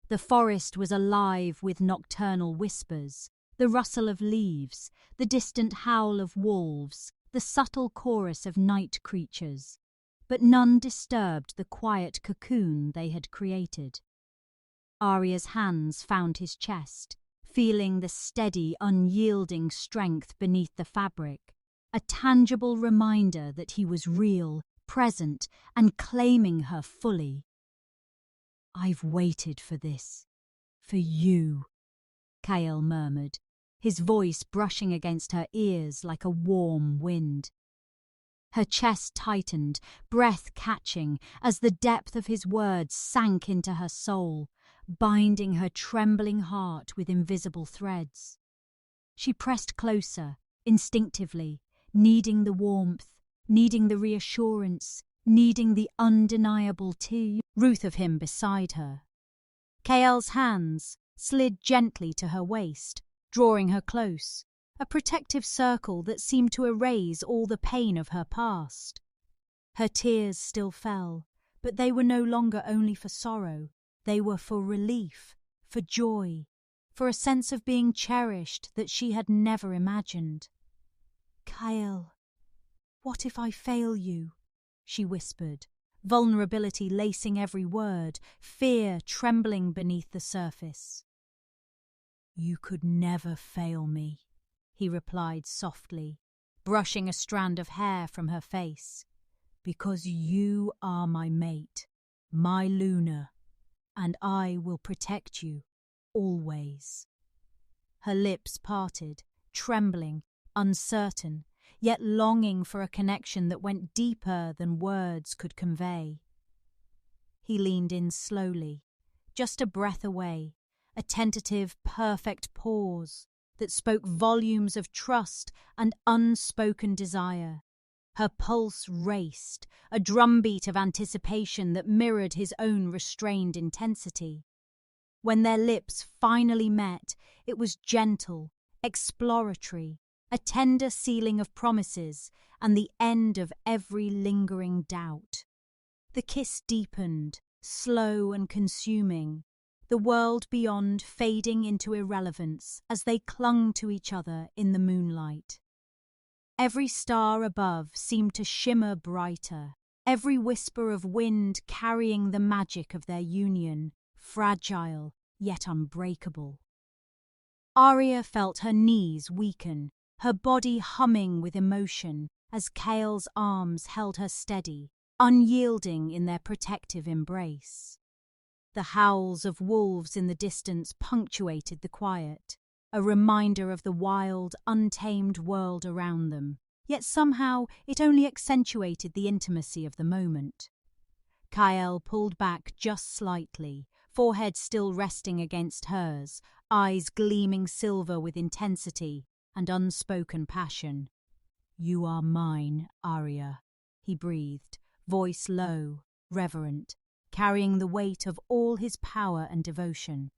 A: The forest was alive with nocturnal whispers, the rustle of leaves, the distant howl of wolves, the subtle chorus of night creatures, but none disturbed the quiet cocoon they had created. Aria's hands found his chest, feeling the steady, unyielding strength beneath the fabric, a tangible reminder that he was real, present, and claiming her fully. "I've waited for this. For you," Kael murmured, his voice brushing against her ears like a warm wind. Her chest tightened, breath catching, as the depth of his words sank into her soul, binding her trembling heart with invisible threads. She pressed closer, instinctively, needing the warmth, needing the reassurance, needing the undeniable truth of him beside her. Kael's hands slid gently to her waist, drawing her close, a protective circle that seemed to erase all the pain of her past. Her tears still fell, but they were no longer only for sorrow, they were for relief, for joy, for a sense of being cherished that she had never imagined. "Kael, what if I fail you?" she whispered, vulnerability lacing every word, fear trembling beneath the surface. "You could never fail me," he replied softly, brushing a strand of hair from her face, "because you are my mate, my Luna, and I will protect you, always." Her lips parted, trembling, uncertain, yet longing for a connection that went deeper than words could convey. He leaned in slowly, just a breath away, a tentative, perfect pause that spoke volumes of trust and unspoken desire. Her pulse raced, a drumbeat of anticipation that mirrored his own restrained intensity. When their lips finally met, it was gentle, exploratory, a tender sealing of promises and the end of every lingering doubt. The kiss deepened, slow and consuming, the world beyond fading into irrelevance as they clung to each other in the moonlight. Every star above seemed to shimmer brighter, every whisper of wind carrying the magic of their union, fragile yet unbreakable. Aria felt her knees weaken, her body humming with emotion as Kael's arms held her steady, unyielding in their protective embrace. The howls of wolves in the distance punctuated the quiet, a reminder of the wild, untamed world around them, yet somehow it only accentuated the intimacy of the moment. Kael pulled back just slightly, forehead still resting against hers, eyes gleaming silver with intensity and unspoken passion. "You are mine, Aria," he breathed, voice low, reverent, carrying the weight of all his power and devotion.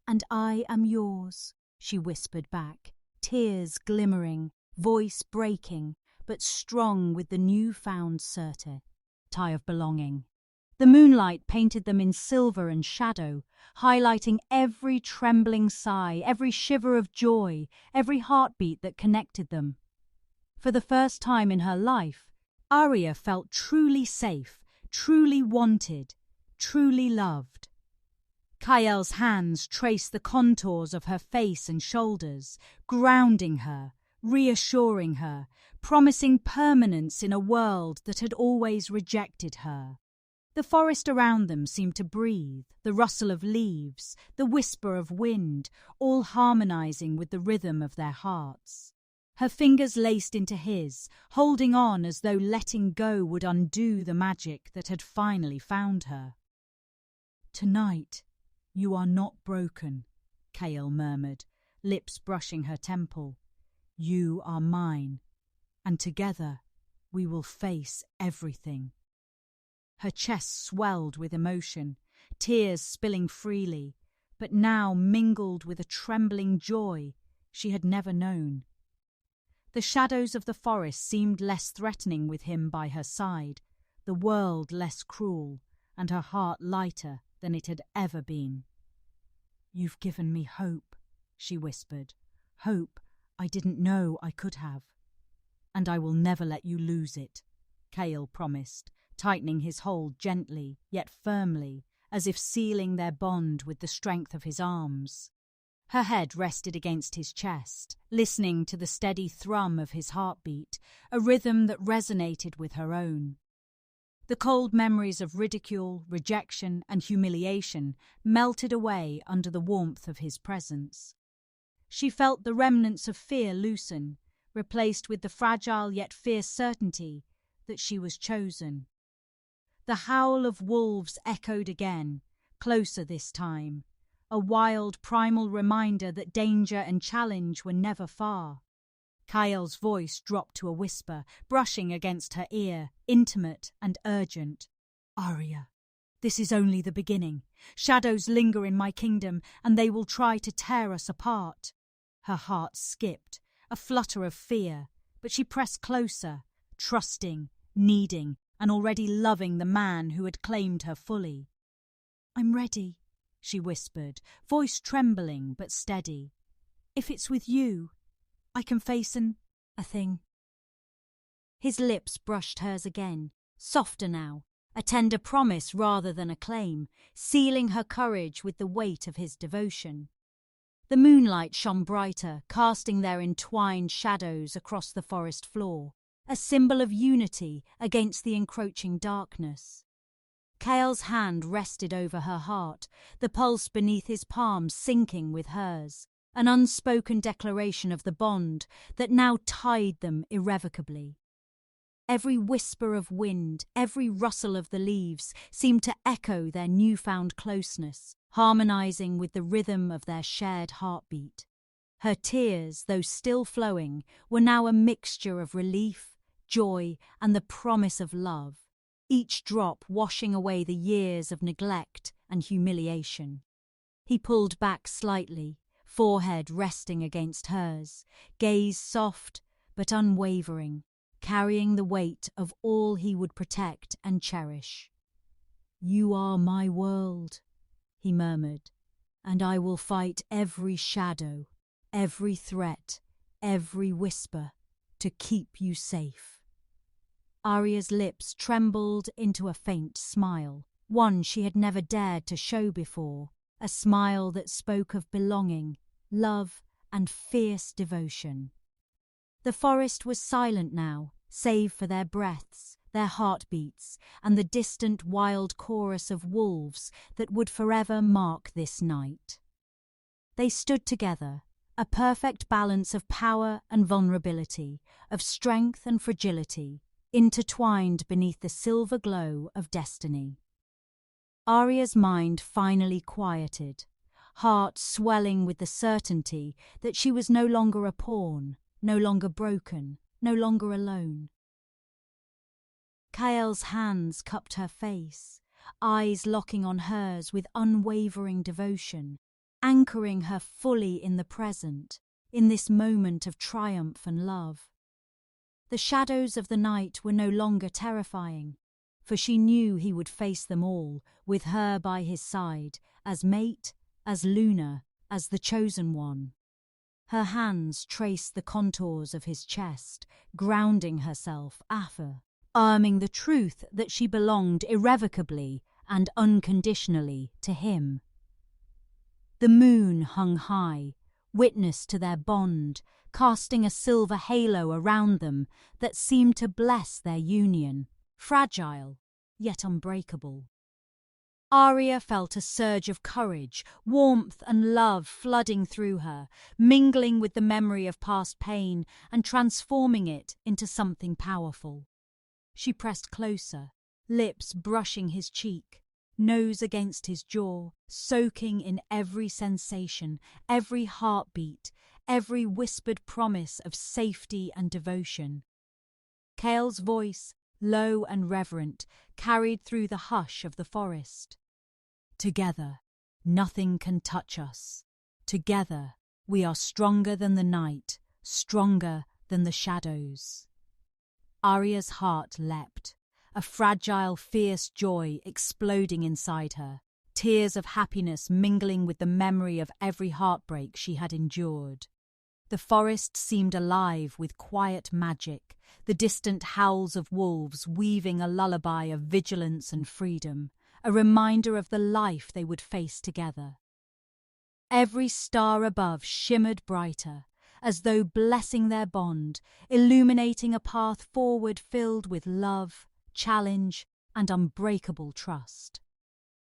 A: "And I am yours," she whispered back, tears glimmering, voice breaking, but strong with the new-found certainty of belonging. The moonlight painted them in silver and shadow, highlighting every trembling sigh, every shiver of joy, every heartbeat that connected them. For the first time in her life, Aria felt truly safe, truly wanted, truly loved. Kael's hands traced the contours of her face and shoulders, grounding her, reassuring her, promising permanence in a world that had always rejected her. The forest around them seemed to breathe, the rustle of leaves, the whisper of wind, all harmonizing with the rhythm of their hearts. Her fingers laced into his, holding on as though letting go would undo the magic that had finally found her. "Tonight, you are not broken," Kael murmured, lips brushing her temple. "You are mine, and together we will face everything." Her chest swelled with emotion, tears spilling freely, but now mingled with a trembling joy she had never known. The shadows of the forest seemed less threatening with him by her side, the world less cruel, and her heart lighter than it had ever been. "You've given me hope," she whispered, "hope I didn't know I could have. And I will never let you lose it," Kael promised, tightening his hold gently yet firmly, as if sealing their bond with the strength of his arms. Her head rested against his chest, listening to the steady thrum of his heartbeat, a rhythm that resonated with her own. The cold memories of ridicule, rejection, and humiliation melted away under the warmth of his presence. She felt the remnants of fear loosen, replaced with the fragile yet fierce certainty that she was chosen. The howl of wolves echoed again, closer this time, a wild primal reminder that danger and challenge were never far. Kael's voice dropped to a whisper, brushing against her ear, intimate and urgent. "Aria, this is only the beginning. Shadows linger in my kingdom, and they will try to tear us apart." Her heart skipped, a flutter of fear, but she pressed closer, trusting, needing, and already loving the man who had claimed her fully. "I'm ready," she whispered, voice trembling but steady. "If it's with you, I can face a thing." His lips brushed hers again, softer now, a tender promise rather than a claim, sealing her courage with the weight of his devotion. The moonlight shone brighter, casting their entwined shadows across the forest floor, a symbol of unity against the encroaching darkness. Kael's hand rested over her heart, the pulse beneath his palm sinking with hers, an unspoken declaration of the bond that now tied them irrevocably. Every whisper of wind, every rustle of the leaves seemed to echo their newfound closeness, harmonizing with the rhythm of their shared heartbeat. Her tears, though still flowing, were now a mixture of relief, joy, and the promise of love, each drop washing away the years of neglect and humiliation. He pulled back slightly, forehead resting against hers, gaze soft but unwavering, carrying the weight of all he would protect and cherish. "You are my world," he murmured, "and I will fight every shadow, every threat, every whisper to keep you safe." Aria's lips trembled into a faint smile, one she had never dared to show before, a smile that spoke of belonging, love, and fierce devotion. The forest was silent now, save for their breaths, their heartbeats, and the distant wild chorus of wolves that would forever mark this night. They stood together, a perfect balance of power and vulnerability, of strength and fragility, intertwined beneath the silver glow of destiny. Aria's mind finally quieted, heart swelling with the certainty that she was no longer a pawn, no longer broken, no longer alone. Kael's hands cupped her face, eyes locking on hers with unwavering devotion, anchoring her fully in the present, in this moment of triumph and love. The shadows of the night were no longer terrifying, for she knew he would face them all, with her by his side, as mate, as Luna, as the chosen one. Her hands traced the contours of his chest, grounding herself, affirming the truth that she belonged irrevocably and unconditionally to him. The moon hung high, witness to their bond, casting a silver halo around them that seemed to bless their union, fragile, yet unbreakable. Aria felt a surge of courage, warmth and love flooding through her, mingling with the memory of past pain and transforming it into something powerful. She pressed closer, lips brushing his cheek, nose against his jaw, soaking in every sensation, every heartbeat, every whispered promise of safety and devotion. Kael's voice, low and reverent, carried through the hush of the forest. "Together, nothing can touch us. Together, we are stronger than the night, stronger than the shadows." Aria's heart leapt, a fragile, fierce joy exploding inside her, tears of happiness mingling with the memory of every heartbreak she had endured. The forest seemed alive with quiet magic, the distant howls of wolves weaving a lullaby of vigilance and freedom, a reminder of the life they would face together. Every star above shimmered brighter, as though blessing their bond, illuminating a path forward filled with love, challenge, and unbreakable trust.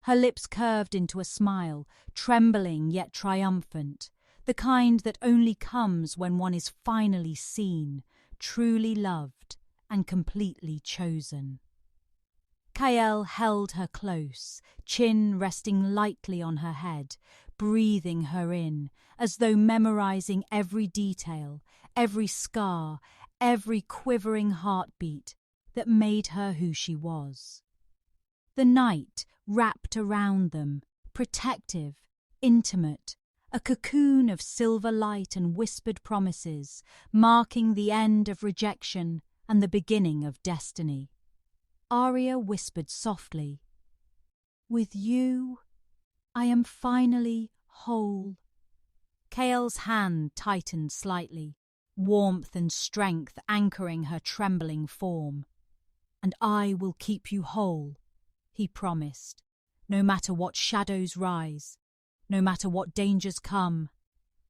A: Her lips curved into a smile, trembling yet triumphant, the kind that only comes when one is finally seen, truly loved, and completely chosen. Kael held her close, chin resting lightly on her head, breathing her in, as though memorizing every detail, every scar, every quivering heartbeat that made her who she was. The night wrapped around them, protective, intimate, a cocoon of silver light and whispered promises, marking the end of rejection and the beginning of destiny. Aria whispered softly, "With you, I am finally whole." Kael's hand tightened slightly, warmth and strength anchoring her trembling form. "And I will keep you whole," he promised, "no matter what shadows rise, no matter what dangers come.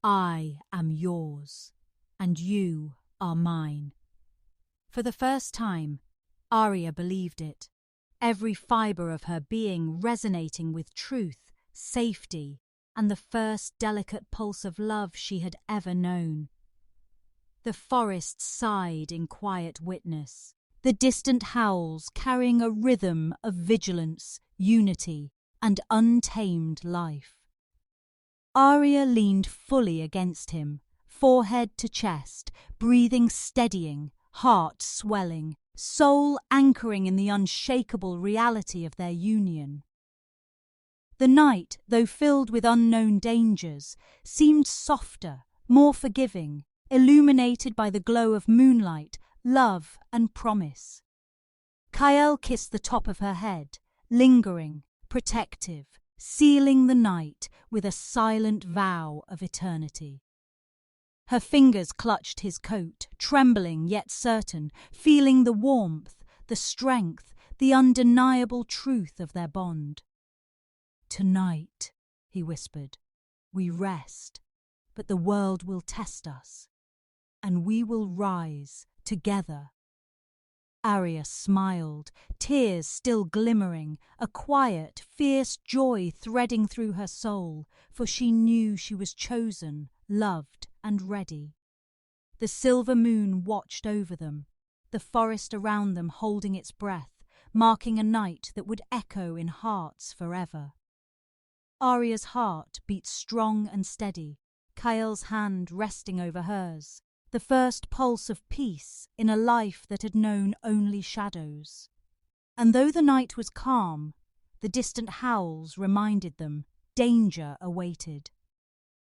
A: I am yours, and you are mine." For the first time, Aria believed it, every fibre of her being resonating with truth, safety, and the first delicate pulse of love she had ever known. The forest sighed in quiet witness, the distant howls carrying a rhythm of vigilance, unity, and untamed life. Aria leaned fully against him, forehead to chest, breathing steadying, heart swelling, soul anchoring in the unshakable reality of their union. The night, though filled with unknown dangers, seemed softer, more forgiving, illuminated by the glow of moonlight, love and promise. Kael kissed the top of her head, lingering, protective, sealing the night with a silent vow of eternity. Her fingers clutched his coat, trembling yet certain, feeling the warmth, the strength, the undeniable truth of their bond. "Tonight," he whispered, "we rest, but the world will test us, and we will rise together." Aria smiled, tears still glimmering, a quiet, fierce joy threading through her soul, for she knew she was chosen, loved, and ready. The silver moon watched over them, the forest around them holding its breath, marking a night that would echo in hearts forever. Aria's heart beat strong and steady, Kael's hand resting over hers, the first pulse of peace in a life that had known only shadows. And though the night was calm, the distant howls reminded them danger awaited.